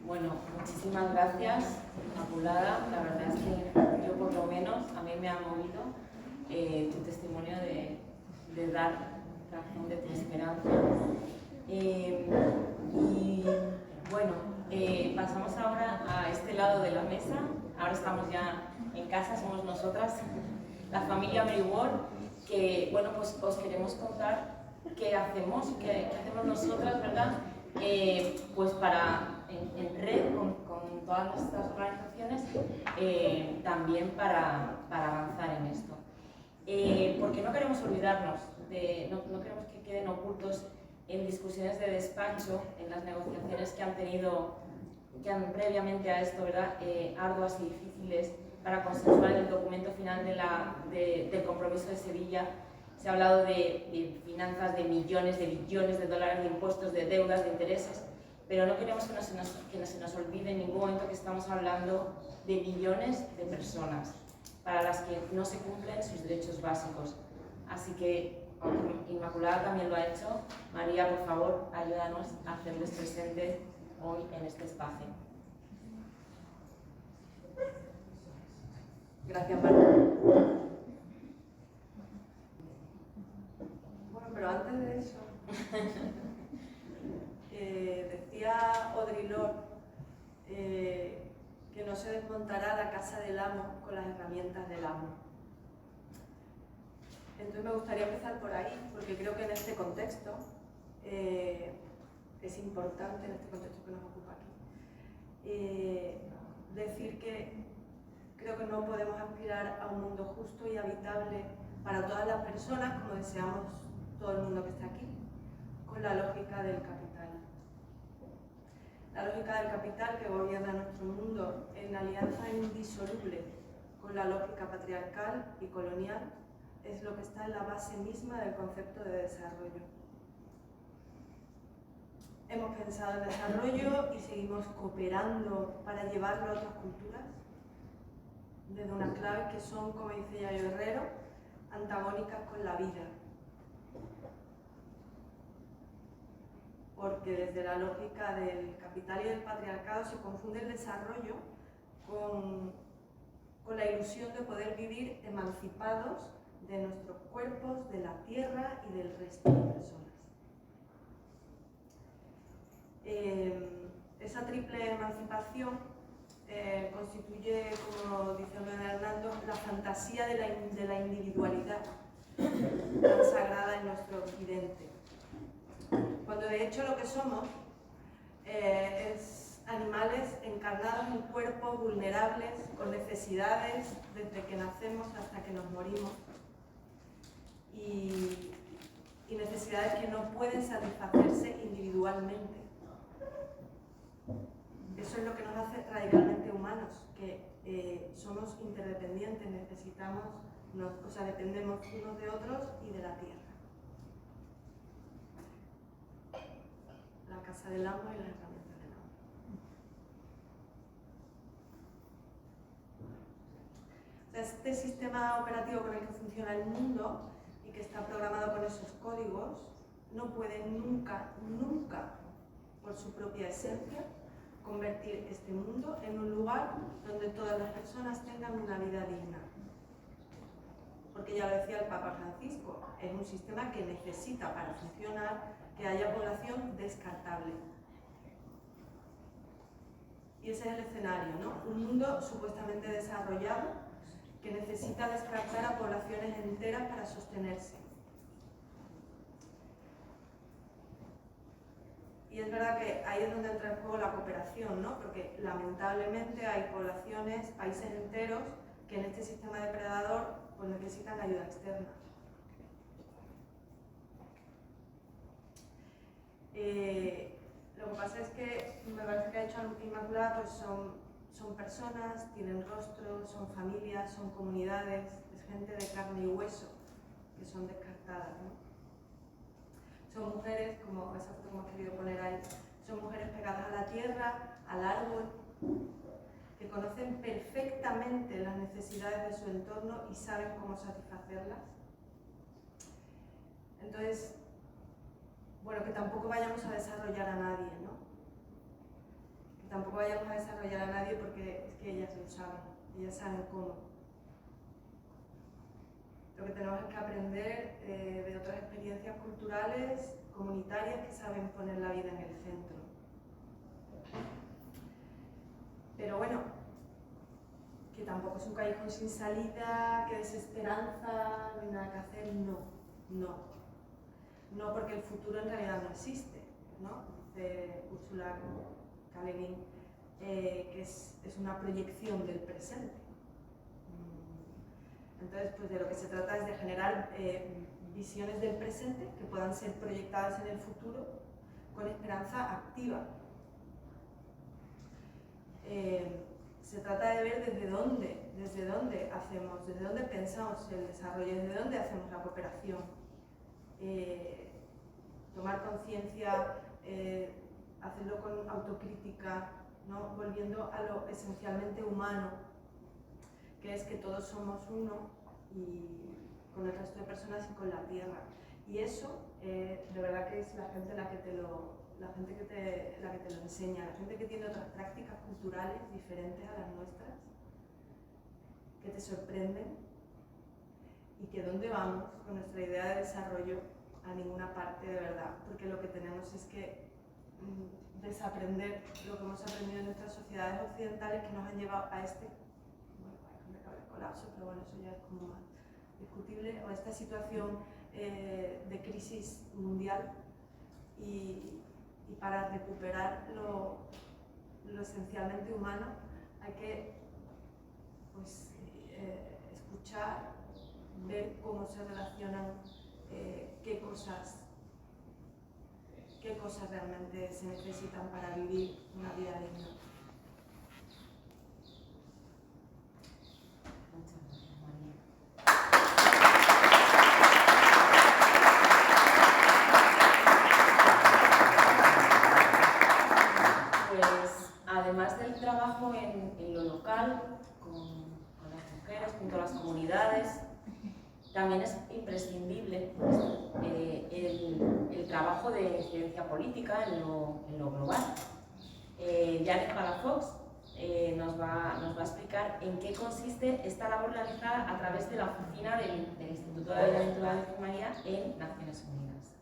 Bueno, muchísimas gracias, Inmaculada. La verdad es que yo por lo menos a mí me ha movido tu testimonio de dar razón de tu esperanza. Y bueno, pasamos ahora a este lado de la mesa. Ahora estamos ya en casa, somos nosotras, la familia Mary Ward, que bueno, pues os queremos contar qué hacemos nosotras, ¿verdad? Pues para en red con todas nuestras organizaciones también para avanzar en esto. Porque no queremos olvidarnos, no queremos que queden ocultos en discusiones de despacho, en las negociaciones que han previamente a esto, ¿verdad? Arduas y difíciles para consensuar el documento final del compromiso de Sevilla. Se ha hablado de finanzas, de millones, de billones de dólares, de impuestos, de deudas, de intereses, pero no queremos que se nos olvide en ningún momento que estamos hablando de millones de personas para las que no se cumplen sus derechos básicos. Así que, aunque Inmaculada también lo ha hecho, María, por favor, ayúdanos a hacerles presentes hoy en este espacio. Gracias, María. Bueno, pero antes de eso, decía Audre Lorde que no se desmontará la casa del amo con las herramientas del amo. Entonces me gustaría empezar por ahí, porque creo que en este contexto es importante, en este contexto que nos ocupa aquí, decir que creo que no podemos aspirar a un mundo justo y habitable para todas las personas, como deseamos todo el mundo que está aquí, con la lógica del capital. La lógica del capital que gobierna nuestro mundo en alianza indisoluble con la lógica patriarcal y colonial es lo que está en la base misma del concepto de desarrollo. Hemos pensado en desarrollo y seguimos cooperando para llevarlo a otras culturas desde una clave que son, como dice Yayo Herrero, antagónicas con la vida. Porque desde la lógica del capital y del patriarcado se confunde el desarrollo con la ilusión de poder vivir emancipados de nuestros cuerpos, de la tierra y del resto de personas. Esa triple emancipación constituye, como dice Leonardo Hernando, la fantasía de la individualidad tan sagrada en nuestro occidente. Cuando de hecho lo que somos es animales encarnados en cuerpos vulnerables, con necesidades desde que nacemos hasta que nos morimos y necesidades que no pueden satisfacerse individualmente. Eso es lo que nos hace radicalmente humanos, que somos interdependientes, dependemos unos de otros y de la tierra. La casa del amo y las herramientas del amo. O sea, este sistema operativo con el que funciona el mundo y que está programado con esos códigos no puede nunca, nunca, por su propia esencia, convertir este mundo en un lugar donde todas las personas tengan una vida digna. Porque ya lo decía el Papa Francisco, es un sistema que necesita para funcionar que haya población descartable. Y ese es el escenario, ¿no? Un mundo supuestamente desarrollado que necesita descartar a poblaciones enteras para sostenerse. Y es verdad que ahí es donde entra en juego la cooperación, ¿no? Porque lamentablemente hay poblaciones, países enteros, que en este sistema depredador pues necesitan ayuda externa. Lo que pasa es que me parece que ha hecho Inmaculada, pues son personas, tienen rostros, son familias, son comunidades, es gente de carne y hueso que son descartadas, ¿no? Son mujeres, como esa foto que hemos querido poner ahí, son mujeres pegadas a la tierra, al árbol, que conocen perfectamente las necesidades de su entorno y saben cómo satisfacerlas. Entonces, bueno, que tampoco vayamos a desarrollar a nadie, ¿no? Que tampoco vayamos a desarrollar a nadie porque es que ellas lo saben, ellas saben cómo. Lo que tenemos es que aprender de otras experiencias culturales, comunitarias, que saben poner la vida en el centro. Pero bueno, que tampoco es un callejón sin salida, que desesperanza, no hay nada que hacer, no, porque el futuro en realidad no existe, ¿no? Dice Ursula K. Calleguín, que es una proyección del presente. Entonces, pues de lo que se trata es de generar visiones del presente que puedan ser proyectadas en el futuro con esperanza activa. Se trata de ver desde dónde hacemos, desde dónde pensamos el desarrollo, desde dónde hacemos la cooperación. Tomar conciencia, hacerlo con autocrítica, ¿no? Volviendo a lo esencialmente humano, que es que todos somos uno y con el resto de personas y con la tierra. Y eso, de verdad que es la gente la que te lo enseña, la gente que tiene otras prácticas culturales diferentes a las nuestras, que te sorprenden y que dónde vamos con nuestra idea de desarrollo a ninguna parte de verdad, porque lo que tenemos es que desaprender lo que hemos aprendido en nuestras sociedades occidentales que nos han llevado a este, bueno, hay gente que habla de colapso, pero bueno, eso ya es como más discutible, o esta situación de crisis mundial y para recuperar lo esencialmente humano hay que pues, escuchar, ver cómo se relacionan, qué cosas realmente se necesitan para vivir una vida digna. Muchas gracias, María. Pues además del trabajo en lo local, con las mujeres, junto a las comunidades, también es imprescindible el trabajo de ciencia política en lo global. Janet Palafox nos va a explicar en qué consiste esta labor realizada a través de la oficina del Instituto de la Bienaventuranza de la Virgen María en Naciones Unidas.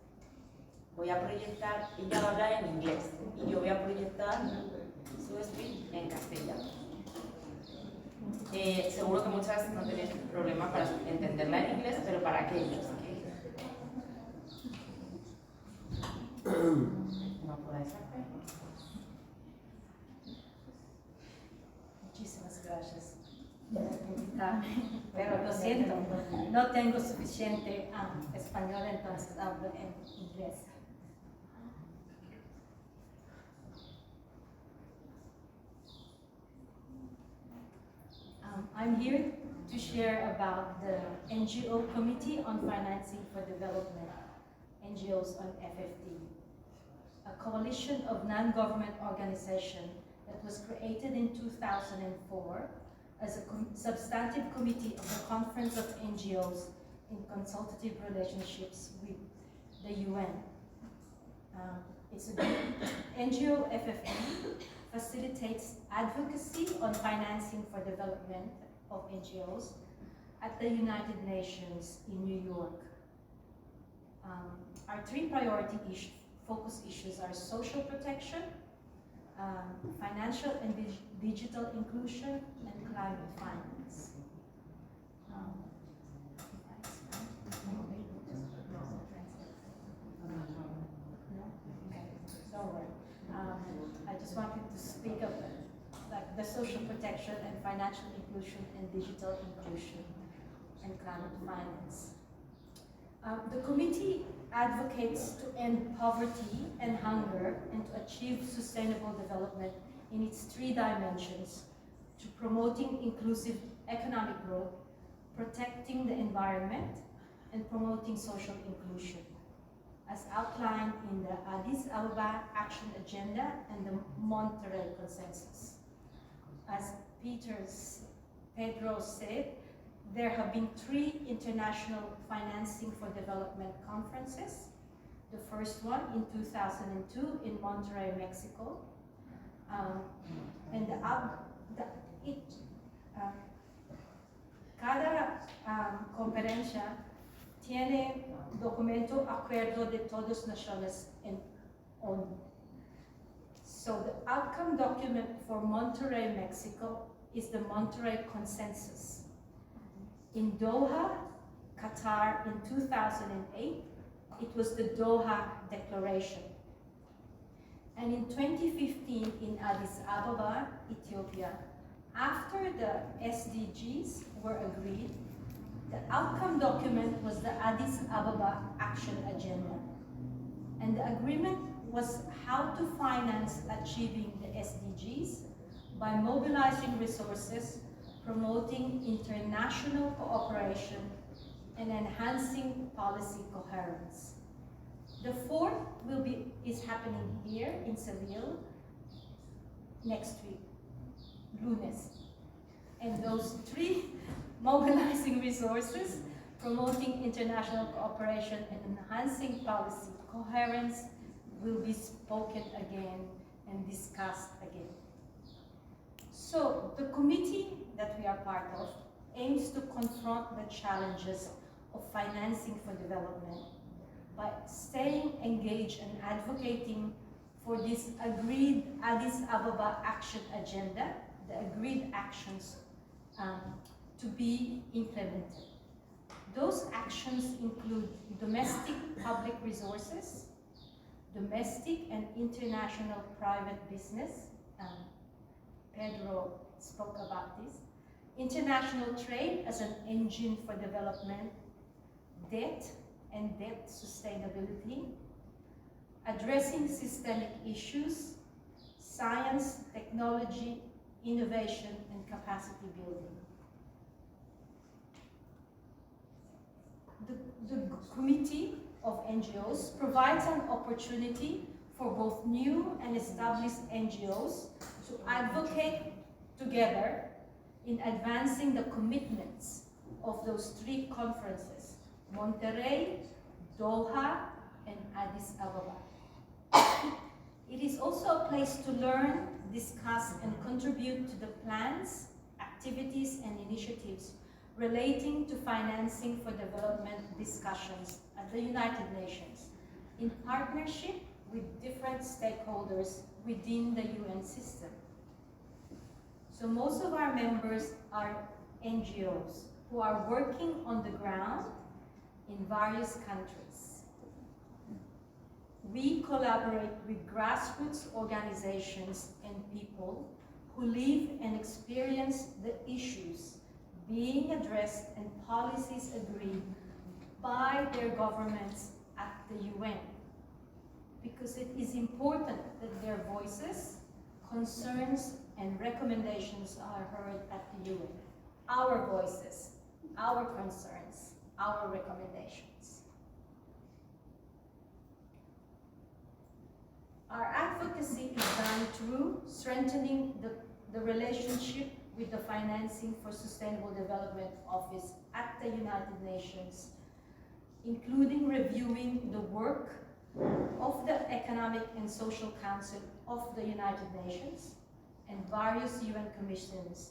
Voy a proyectar, ella va a hablar en inglés y yo voy a proyectar su speech en castellano. Seguro que muchas no tenéis problema para entenderla en inglés, pero para aquellos que no podáis hacer. Muchísimas gracias por invitarme, pero lo siento, no tengo suficiente español, entonces hablo en inglés. I'm here to share about the NGO Committee on Financing for Development, NGOs on FFD, a coalition of non-government organizations that was created in 2004 as a substantive committee of the Conference of NGOs in Consultative Relationships with the UN. It's a NGO FFD facilitates advocacy on financing for development of NGOs at the United Nations in New York. Our three priority focus issues are social protection, financial and digital inclusion, and climate finance. I just wanted to speak of the social protection and financial inclusion and digital inclusion and climate finance. The committee advocates to end poverty and hunger and to achieve sustainable development in its three dimensions, to promoting inclusive economic growth, protecting the environment, and promoting social inclusion, as outlined in the Addis Ababa Action Agenda and the Monterrey Consensus. As Pedro said, there have been 3 international financing for development conferences. The first one in 2002 in Monterrey, Mexico. And cada conferencia tiene documento acuerdo de todas naciones en ONU. So the outcome document for Monterrey, Mexico is the Monterrey Consensus. In Doha, Qatar in 2008, it was the Doha Declaration. And in 2015 in Addis Ababa, Ethiopia, after the SDGs were agreed, the outcome document was the Addis Ababa Action Agenda. And the agreement was how to finance achieving the SDGs by mobilizing resources, promoting international cooperation, and enhancing policy coherence. The fourth is happening here in Seville next week, lunes. And those three, mobilizing resources, promoting international cooperation, and enhancing policy coherence, will be spoken again and discussed again. So the committee that we are part of aims to confront the challenges of financing for development by staying engaged and advocating for this agreed Addis Ababa Action Agenda, the agreed actions to be implemented. Those actions include domestic public resources, domestic and international private business, Pedro spoke about this, international trade as an engine for development, debt and debt sustainability, addressing systemic issues, science, technology, innovation, and capacity building. The committee of NGOs provides an opportunity for both new and established NGOs to advocate together in advancing the commitments of those three conferences, Monterrey, Doha, and Addis Ababa. It is also a place to learn, discuss, and contribute to the plans, activities, and initiatives relating to financing for development discussions at the United Nations in partnership with different stakeholders within the UN system. So most of our members are NGOs who are working on the ground in various countries. We collaborate with grassroots organizations and people who live and experience the issues being addressed and policies agreed by their governments at the UN. Because it is important that their voices, concerns, and recommendations are heard at the UN. Our voices, our concerns, our recommendations. Our advocacy is done through strengthening the relationship with the Financing for Sustainable Development Office at the United Nations, including reviewing the work of the Economic and Social Council of the United Nations and various UN commissions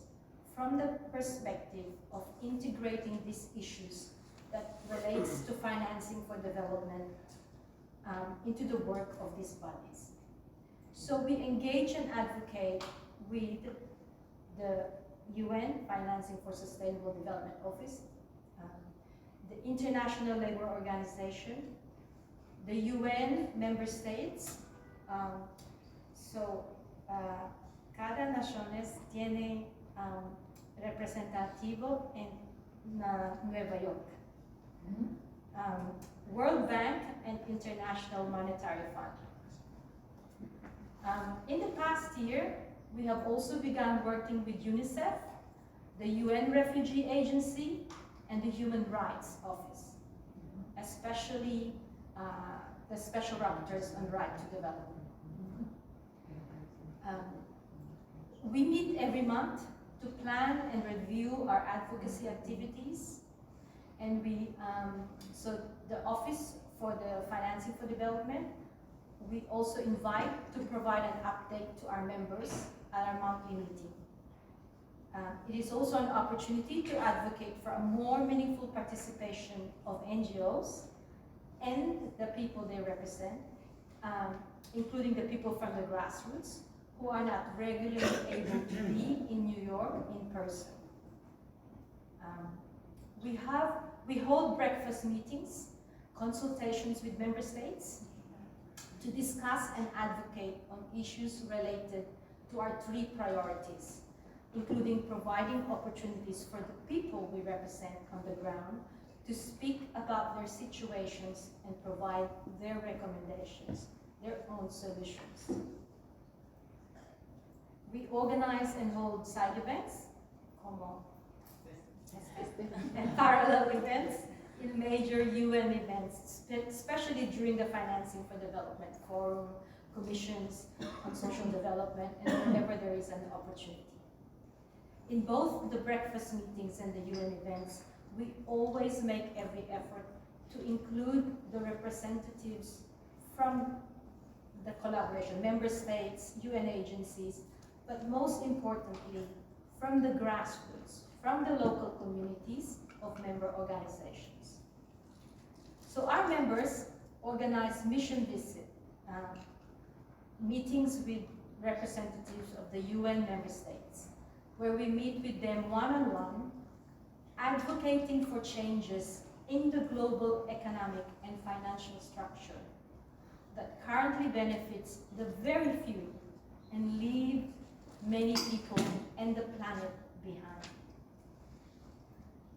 from the perspective of integrating these issues that relates to financing for development into the work of these bodies. So we engage and advocate with the UN Financing for Sustainable Development Office, the International Labour Organization, the UN member states. Cada naciones tiene representativo en Nueva York. World Bank and International Monetary Fund. In the past year, we have also begun working with UNICEF, the UN Refugee Agency, and the Human Rights Office, especially the Special Rapporteurs on Right to Development. We meet every month to plan and review our advocacy activities, and so the Office for the Financing for Development, we also invite to provide an update to our members at our monthly meeting. It is also an opportunity to advocate for a more meaningful participation of NGOs and the people they represent, including the people from the grassroots who are not regularly able to be in New York in person. We hold breakfast meetings, consultations with member states, to discuss and advocate on issues related to our 3 priorities, including providing opportunities for the people we represent on the ground to speak about their situations and provide their recommendations, their own solutions. We organize and hold side events, and parallel events in major UN events, especially during the Financing for Development Forum, commissions on social development, and whenever there is an opportunity. In both the breakfast meetings and the UN events, we always make every effort to include the representatives from the collaboration, member states, UN agencies, but most importantly, from the grassroots, from the local communities of member organizations. So our members organize mission visit, meetings with representatives of the UN member states, where we meet with them one-on-one, advocating for changes in the global economic and financial structure that currently benefits the very few and leave many people and the planet behind.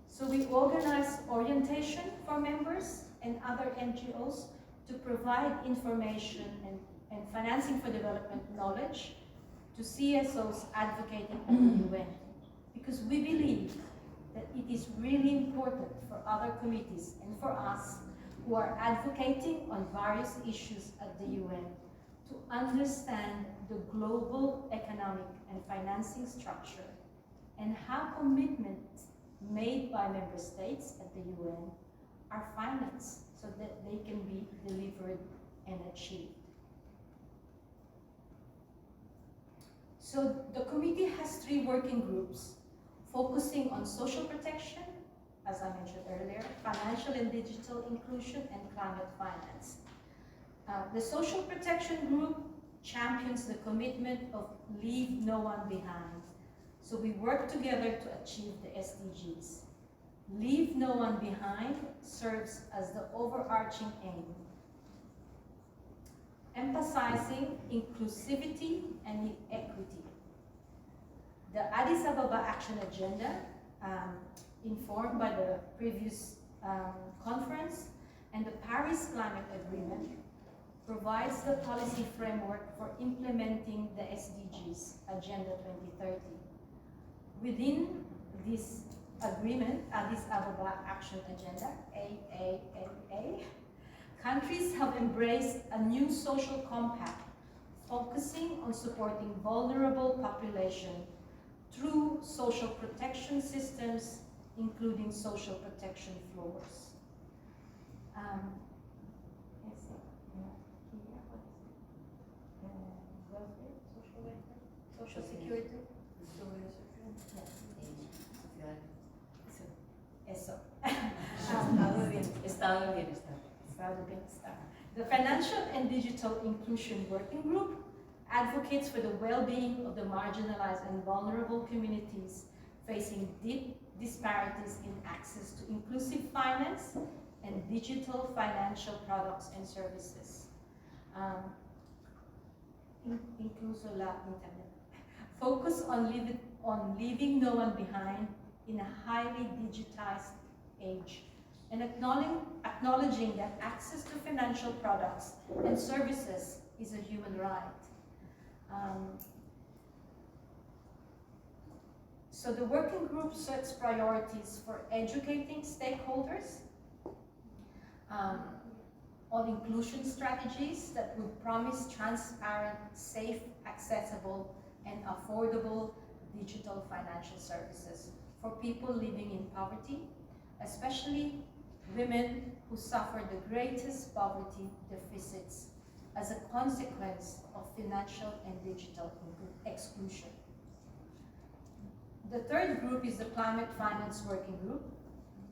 So we organize orientation for members and other NGOs to provide information and financing for development knowledge to CSOs advocating at the UN, because we believe that it is really important for other committees and for us who are advocating on various issues at the UN to understand the global economic and financing structure and how commitments made by member states at the UN are financed so that they can be delivered and achieved. So the committee has 3 working groups focusing on social protection, as I mentioned earlier, financial and digital inclusion, and climate finance. The social protection group champions the commitment of leave no one behind. So we work together to achieve the SDGs. Leave no one behind serves as the overarching aim, emphasizing inclusivity and equity. The Addis Ababa Action Agenda, informed by the previous conference, and the Paris Climate Agreement provides the policy framework for implementing the SDGs, Agenda 2030. Within this agreement, Addis Ababa Action Agenda, AAAA, countries have embraced a new social compact focusing on supporting vulnerable population through social protection systems, including social protection floors. Social security. Eso. Estado de bienestar. The Financial and Digital Inclusion Working Group advocates for the well-being of the marginalized and vulnerable communities facing deep disparities in access to inclusive finance and digital financial products and services. Incluso la Internet. Focus on leaving no one behind in a highly digitized age, and acknowledging that access to financial products and services is a human right. So the working group sets priorities for educating stakeholders on inclusion strategies that would promise transparent, safe, accessible, and affordable digital financial services for people living in poverty, especially women who suffer the greatest poverty deficits as a consequence of financial and digital exclusion. The third group is the Climate Finance Working Group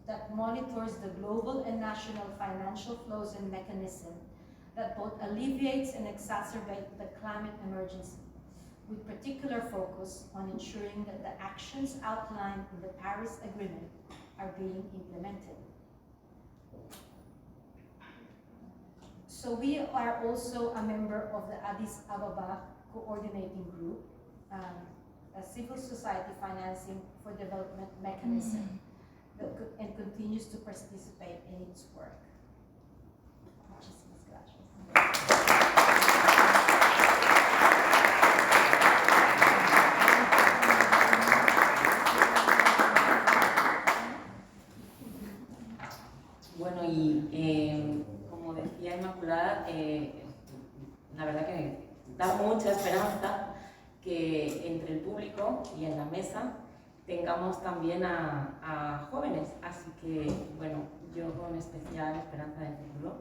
that monitors the global and national financial flows and mechanism that both alleviates and exacerbate the climate emergency, with particular focus on ensuring that the actions outlined in the Paris Agreement are being implemented. So we are also a member of the Addis Ababa Coordinating Group, a civil society financing for development mechanism and continues to participate in its work. Muchísimas gracias. Bueno, y como decía Inmaculada, la verdad que da mucha esperanza que entre el público y en la mesa tengamos también a jóvenes. Así que, bueno, yo con especial esperanza del futuro.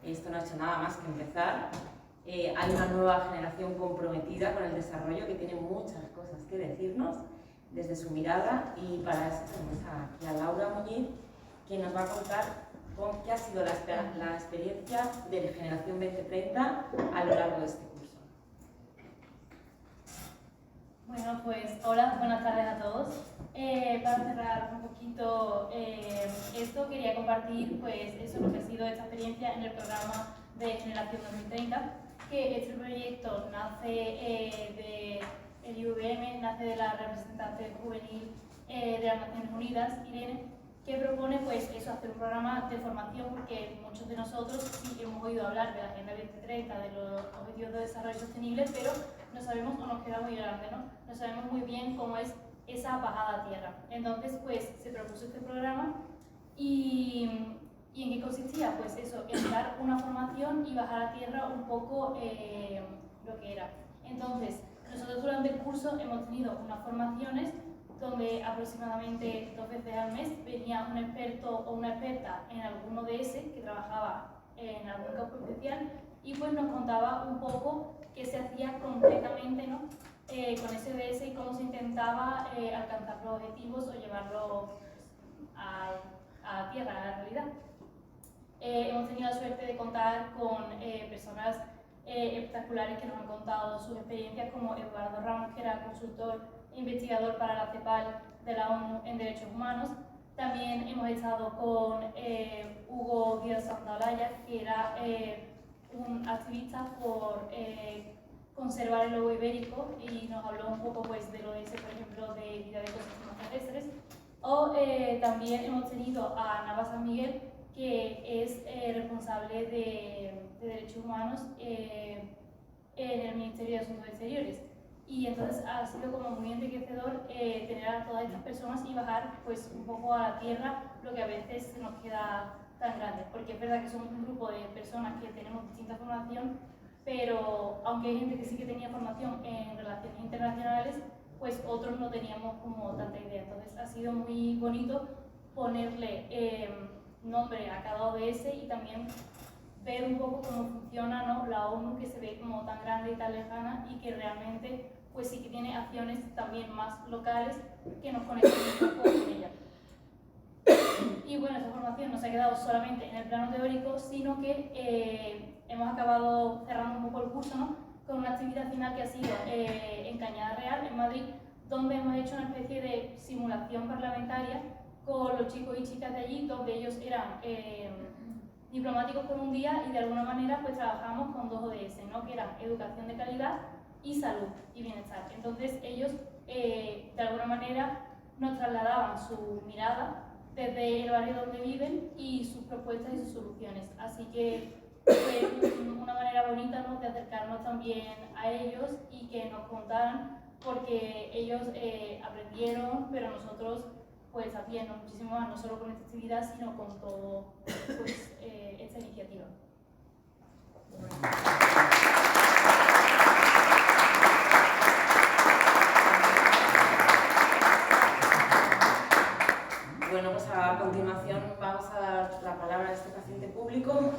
Esto no ha hecho nada más que empezar. Hay una nueva generación comprometida con el desarrollo que tiene muchas cosas que decirnos desde su mirada, y para eso tenemos aquí a Laura Muñiz, quien nos va a contar qué ha sido la experiencia de Generación 2030 a lo largo de este curso. Bueno, pues hola, buenas tardes a todos. Para cerrar un poquito esto, quería compartir pues eso, lo que ha sido esta experiencia en el programa de Generación 2030, que este proyecto nace del IVM, nace de la representante juvenil de las Naciones Unidas, Irene, que propone pues eso, hacer un programa de formación, porque muchos de nosotros sí hemos oído hablar de la Agenda 2030, de los Objetivos de Desarrollo Sostenible, pero no sabemos, o nos queda muy grande, ¿no? No sabemos muy bien cómo es esa bajada a tierra. Entonces pues se propuso este programa y ¿en qué consistía? Pues eso, en dar una formación y bajar a tierra un poco lo que era. Entonces, nosotros durante el curso hemos tenido unas formaciones donde aproximadamente 2 veces al mes venía un experto o una experta en algún ODS que trabajaba en algún campo especial y pues nos contaba un poco qué se hacía concretamente, ¿no? Con ese ODS y cómo se intentaba alcanzar los objetivos o llevarlo a tierra, a la realidad. Hemos tenido la suerte de contar con personas espectaculares que nos han contado sus experiencias, como Eduardo Ramos, que era consultor e investigador para la CEPAL de la ONU en Derechos Humanos. También hemos estado con Hugo Díaz Santaolalla, que era un activista por conservar el lobo ibérico y nos habló un poco pues, del ODS, por ejemplo, de vida de ecosistemas terrestres. O también hemos tenido a Nava San Miguel, que es responsable de Derechos Humanos en el Ministerio de Asuntos Exteriores. Y entonces ha sido como muy enriquecedor tener a todas estas personas y bajar pues un poco a la tierra lo que a veces se nos queda tan grande, porque es verdad que somos un grupo de personas que tenemos distinta formación, pero aunque hay gente que sí que tenía formación en relaciones internacionales, pues otros no teníamos como tanta idea. Entonces ha sido muy bonito ponerle nombre a cada ODS y también ver un poco cómo funciona, ¿no? La ONU, que se ve como tan grande y tan lejana y que realmente pues sí que tiene acciones también más locales que nos conectan un poco con ella. Y bueno, esta formación no se ha quedado solamente en el plano teórico, sino que hemos acabado cerrando un poco el curso, ¿no? Con una actividad final que ha sido en Cañada Real, en Madrid, donde hemos hecho una especie de simulación parlamentaria con los chicos y chicas de allí, donde ellos eran diplomáticos por un día y de alguna manera pues trabajamos con 2 ODS, ¿no? Que eran educación de calidad y salud y bienestar. Entonces ellos de alguna manera nos trasladaban su mirada desde el barrio donde viven y sus propuestas y sus soluciones. Así que fue una manera bonita, ¿no? De acercarnos también a ellos y que nos contaran, porque ellos aprendieron, pero nosotros pues también muchísimo más, no solo con esta actividad, sino con todo pues, esta iniciativa. Bueno, pues a continuación vamos a dar la palabra a este paciente público.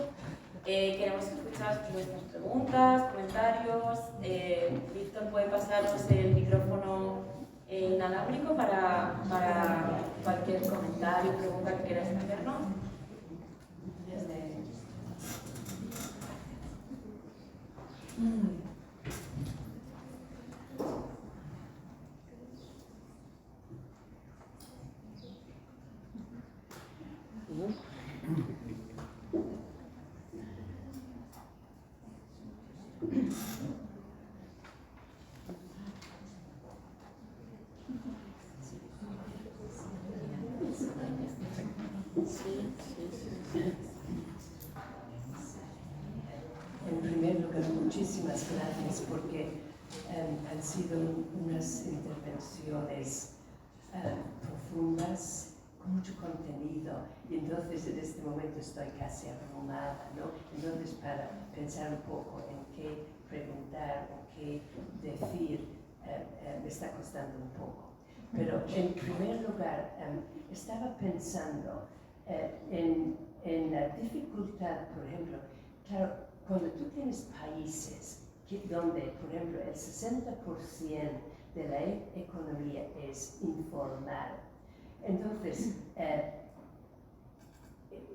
Queremos escuchar vuestras preguntas, comentarios. Víctor puede pasarnos el micrófono inalámbrico para cualquier comentario, pregunta que quieras hacernos. En primer lugar, muchísimas gracias porque han sido unas intervenciones profundas, con mucho contenido, y entonces en este momento estoy casi abrumada, ¿no? Entonces, para pensar un poco en qué preguntar o qué decir, me está costando un poco. Pero en primer lugar, estaba pensando en la dificultad, por ejemplo, claro, cuando tú tienes países donde, por ejemplo, el 60% de la economía es informal, entonces,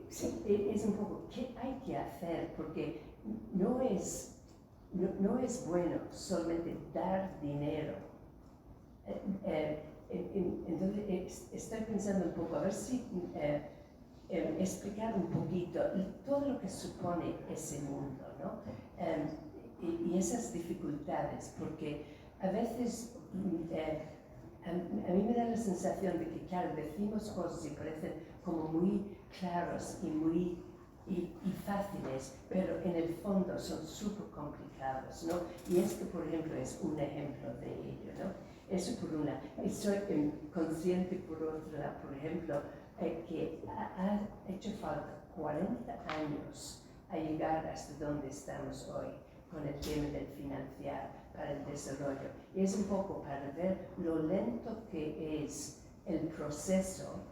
sí, es un poco, ¿qué hay que hacer? Porque no es bueno solamente dar dinero. Entonces, estoy pensando un poco, a ver si explicar un poquito todo lo que supone ese mundo, ¿no? Y esas dificultades, porque a veces a mí me da la sensación de que, claro, decimos cosas y parecen como muy claros y muy fáciles, pero en el fondo son súper complicados, ¿no? Y esto, por ejemplo, es un ejemplo de ello, ¿no? Eso por una. Y soy consciente, por otra, por ejemplo, que ha hecho falta 40 años a llegar hasta donde estamos hoy con el tema del financiar para el desarrollo. Y es un poco para ver lo lento que es el proceso,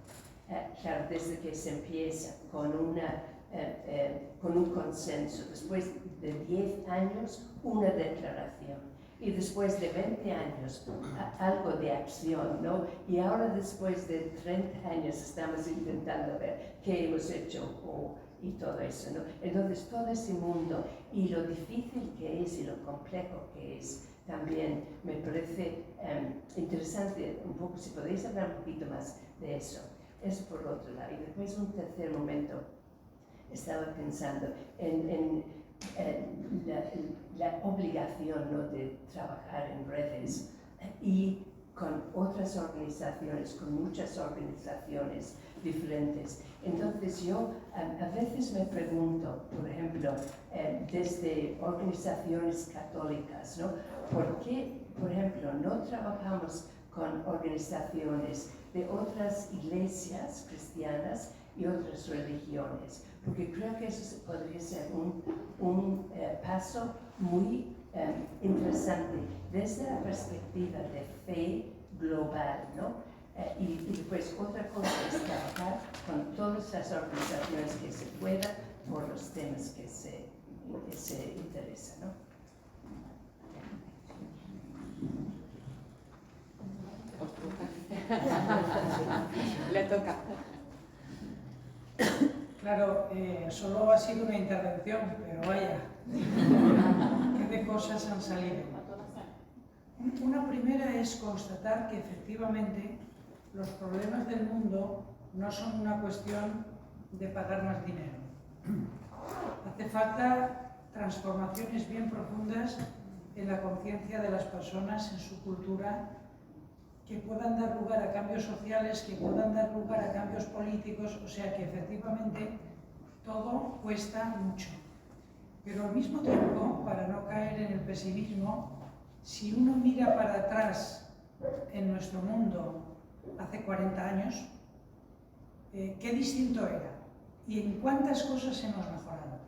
claro, desde que se empieza con un consenso, después de 10 años una declaración, y después de 20 años algo de acción, ¿no? Y ahora después de 30 años estamos intentando ver qué hemos hecho y todo eso, ¿no? Entonces todo ese mundo y lo difícil que es y lo complejo que es, también me parece interesante un poco, si podéis hablar un poquito más de eso. Eso por otro lado. Y después un tercer momento, estaba pensando en la obligación, ¿no?, de trabajar en redes y con otras organizaciones, con muchas organizaciones diferentes. Entonces yo a veces me pregunto, por ejemplo, desde organizaciones católicas, ¿no?, ¿por qué, por ejemplo, no trabajamos con organizaciones de otras iglesias cristianas y otras religiones? Porque creo que eso podría ser un paso muy interesante desde la perspectiva de fe global, ¿no? Y después otra cosa es trabajar con todas las organizaciones que se pueda por los temas que se interesan, ¿no? Le toca. Claro, solo ha sido una intervención, pero vaya, qué de cosas han salido. Una primera es constatar que efectivamente los problemas del mundo no son una cuestión de pagar más dinero. Hace falta transformaciones bien profundas en la conciencia de las personas, en su cultura, que puedan dar lugar a cambios sociales, que puedan dar lugar a cambios políticos, o sea que efectivamente todo cuesta mucho. Pero al mismo tiempo, para no caer en el pesimismo, si uno mira para atrás en nuestro mundo hace 40 años, qué distinto era y en cuántas cosas hemos mejorado.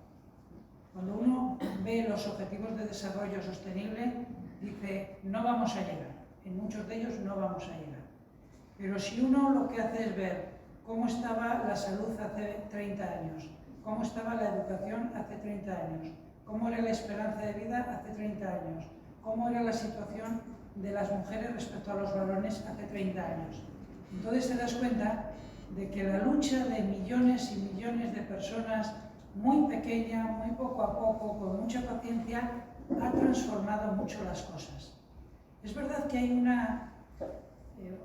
Cuando uno ve los objetivos de desarrollo sostenible, dice, no vamos a llegar. En muchos de ellos no vamos a llegar. Pero si uno lo que hace es ver cómo estaba la salud hace 30 años, cómo estaba la educación hace 30 años, cómo era la esperanza de vida hace 30 años, cómo era la situación de las mujeres respecto a los varones hace 30 años. Entonces te das cuenta de que la lucha de millones y millones de personas, muy pequeña, muy poco a poco, con mucha paciencia, ha transformado mucho las cosas. Es verdad que hay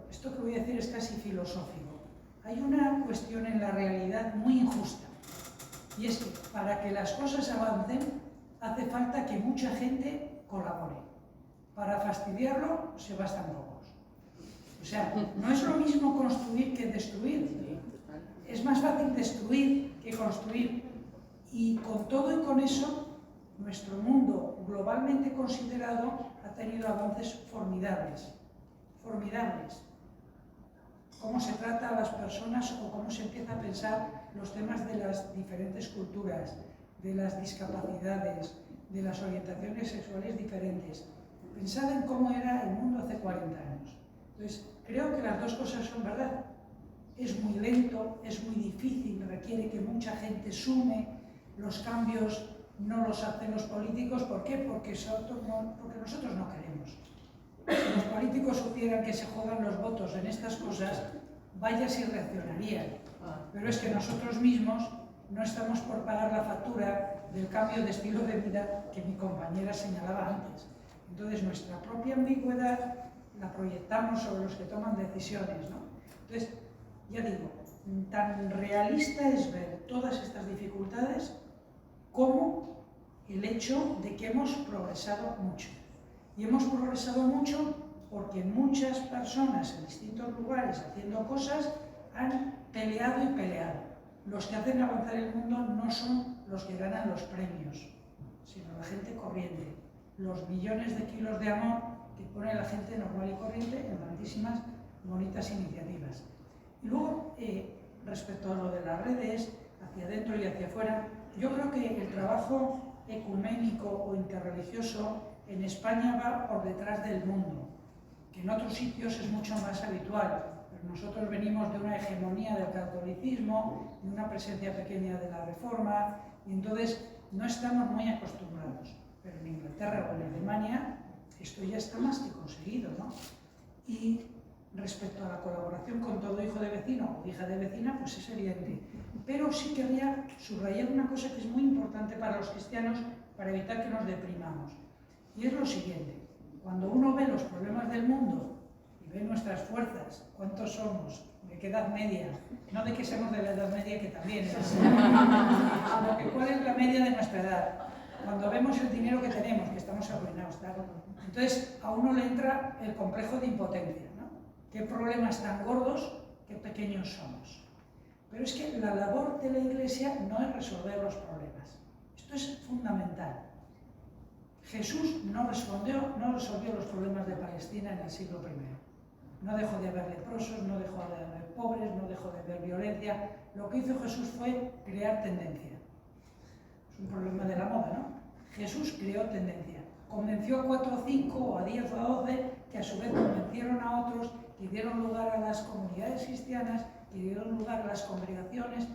esto que voy a decir es casi filosófico, hay una cuestión en la realidad muy injusta, y es que para que las cosas avancen hace falta que mucha gente colabore. Para fastidiarlo se bastan pocos. O sea, no es lo mismo construir que destruir. Es más fácil destruir construir. Y con todo y con eso, nuestro mundo globalmente considerado ha tenido avances formidables. Formidables. Cómo se trata a las personas o cómo se empieza a pensar los temas de las diferentes culturas, de las discapacidades, de las orientaciones sexuales diferentes. Pensad en cómo era el mundo hace 40 años. Entonces, creo que las dos cosas son verdad. Es muy lento, es muy difícil, requiere que mucha gente sume. Los cambios no los hacen los políticos. ¿Por qué? Porque nosotros no queremos. Si los políticos supieran que se juegan los votos en estas cosas, vaya si reaccionarían. Pero es que nosotros mismos no estamos por pagar la factura del cambio de estilo de vida que mi compañera señalaba antes. Entonces, nuestra propia ambigüedad la proyectamos sobre los que toman decisiones, ¿no? Entonces, ya digo, tan realista es ver todas estas dificultades como el hecho de que hemos progresado mucho. Y hemos progresado mucho porque muchas personas en distintos lugares haciendo cosas han peleado y peleado. Los que hacen avanzar el mundo no son los que ganan los premios, sino la gente corriente. Los millones de kilos de amor que pone la gente normal y corriente en tantísimas bonitas iniciativas. Y luego, respecto a lo de las redes, hacia adentro y hacia afuera, yo creo que el trabajo ecuménico o interreligioso en España va por detrás del mundo, que en otros sitios es mucho más habitual. Pero nosotros venimos de una hegemonía del catolicismo, de una presencia pequeña de la Reforma, y entonces no estamos muy acostumbrados. Pero en Inglaterra o en Alemania esto ya está más que conseguido, ¿no? Y respecto a la colaboración con todo hijo de vecino o hija de vecina, pues es evidente. Pero sí querría subrayar una cosa que es muy importante para los cristianos para evitar que nos deprimamos. Y es lo siguiente: cuando uno ve los problemas del mundo y ve nuestras fuerzas, cuántos somos, de qué edad media, no de que seamos de la edad media, que también es, sino que cuál es la media de nuestra edad. Cuando vemos el dinero que tenemos, que estamos arruinados, claro. Entonces a uno le entra el complejo de impotencia, ¿no? ¿Qué problemas tan gordos, qué pequeños somos? Pero es que la labor de la Iglesia no es resolver los problemas. Esto es fundamental. Jesús no resolvió los problemas de Palestina en el siglo I. No dejó de haber leprosos, no dejó de haber pobres, no dejó de haber violencia. Lo que hizo Jesús fue crear tendencia. Es un problema de la moda, ¿no? Jesús creó tendencia. Convenció a 4 o 5 o a 10 o a 12 que a su vez convencieron a otros, que dieron lugar a las comunidades cristianas, que dieron lugar a las congregaciones.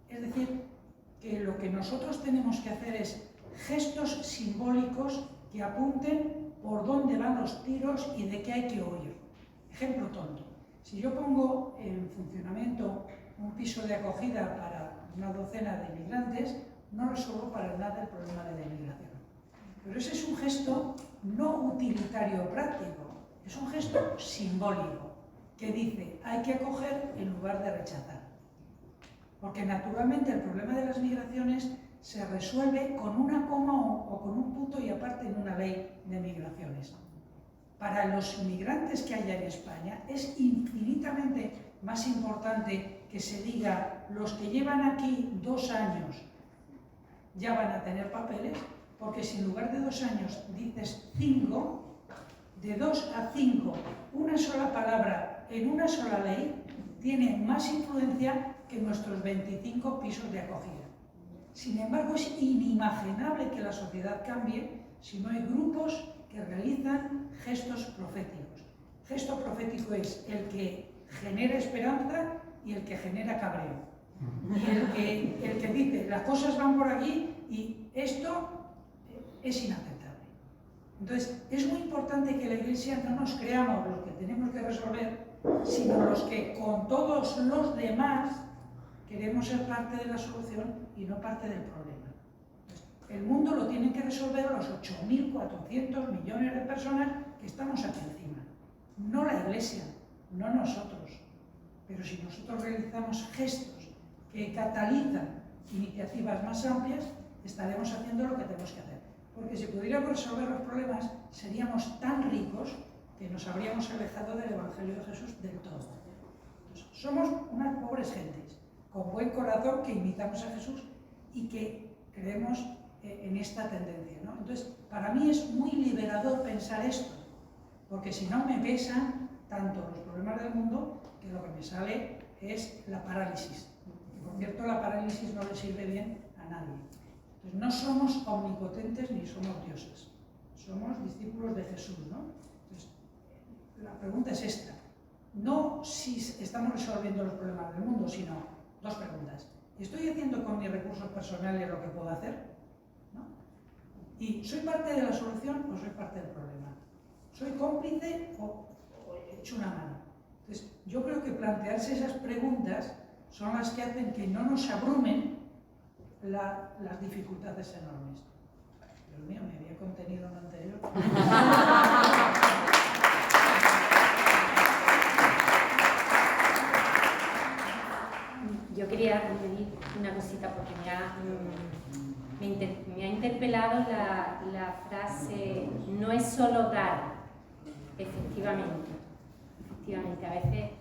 Es decir, que lo que nosotros tenemos que hacer es gestos simbólicos que apunten por dónde van los tiros y de qué hay que huir. Ejemplo tonto. Si yo pongo en funcionamiento un piso de acogida para una docena de migrantes, no resuelvo para nada el problema de la inmigración. Pero ese es un gesto no utilitario práctico, es un gesto simbólico que dice hay que acoger en lugar de rechazar. Porque naturalmente el problema de las migraciones se resuelve con una coma o con un punto y aparte en una ley de migraciones. Para los inmigrantes que haya en España es infinitamente más importante que se diga los que llevan aquí 2 años ya van a tener papeles, porque si en lugar de 2 años dices 5, de 2 a 5, una sola palabra en una sola ley tiene más influencia que nuestros 25 pisos de acogida. Sin embargo, es inimaginable que la sociedad cambie si no hay grupos que realizan gestos proféticos. Gesto profético es el que genera esperanza y el que genera cabreo. Y el que dice, las cosas van por aquí y esto es inaceptable. Entonces, es muy importante que la Iglesia no nos creamos los que tenemos que resolver, sino los que con todos los demás queremos ser parte de la solución y no parte del problema. El mundo lo tienen que resolver los 8.400 millones de personas que estamos aquí encima. No la Iglesia, no nosotros. Pero si nosotros realizamos gestos que catalizan iniciativas más amplias, estaremos haciendo lo que tenemos que hacer. Porque si pudiéramos resolver los problemas, seríamos tan ricos que nos habríamos alejado del Evangelio de Jesús del todo. Entonces, somos unas pobres gentes. con buen corazón, que imitamos a Jesús y que creemos en esta tendencia, ¿no? Entonces, para mí es muy liberador pensar esto, porque si no me pesan tanto los problemas del mundo que lo que me sale es la parálisis. Y por cierto, la parálisis no le sirve bien a nadie. Entonces, no somos omnipotentes ni somos dioses, somos discípulos de Jesús, ¿no? Entonces, la pregunta es esta, no si estamos resolviendo los problemas del mundo, sino dos preguntas. ¿Estoy haciendo con mis recursos personales lo que puedo hacer? ¿No? ¿Y soy parte de la solución o soy parte del problema? ¿Soy cómplice o he hecho una mano? Entonces, yo creo que plantearse esas preguntas son las que hacen que no nos abrumen las dificultades enormes. Dios mío, me había contenido en lo anterior. Yo quería añadir una cosita porque me ha interpelado la frase no es solo dar, efectivamente. A veces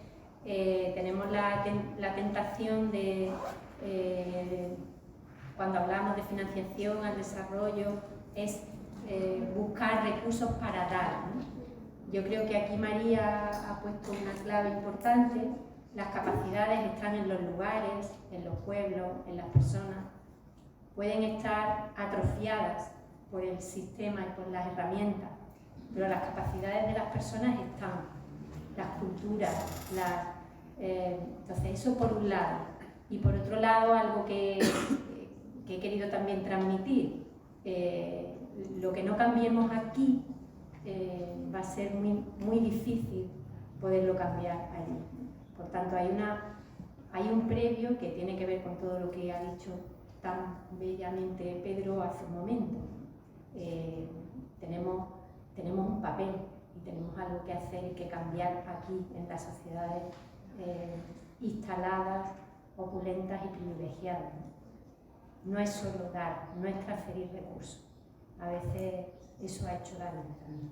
tenemos la tentación de, cuando hablamos de financiación al desarrollo, es buscar recursos para dar, ¿no? Yo creo que aquí María ha puesto una clave importante. Las capacidades están en los lugares, en los pueblos, en las personas. Pueden estar atrofiadas por el sistema y por las herramientas, pero las capacidades de las personas están, las culturas, entonces eso por un lado. Y por otro lado, algo que he querido también transmitir, lo que no cambiemos aquí va a ser muy difícil poderlo cambiar allí. Por tanto, hay un previo que tiene que ver con todo lo que ha dicho tan bellamente Pedro hace un momento. Tenemos un papel y tenemos algo que hacer y que cambiar aquí en las sociedades instaladas, opulentas y privilegiadas. No es solo dar, no es transferir recursos. A veces eso ha hecho daño también.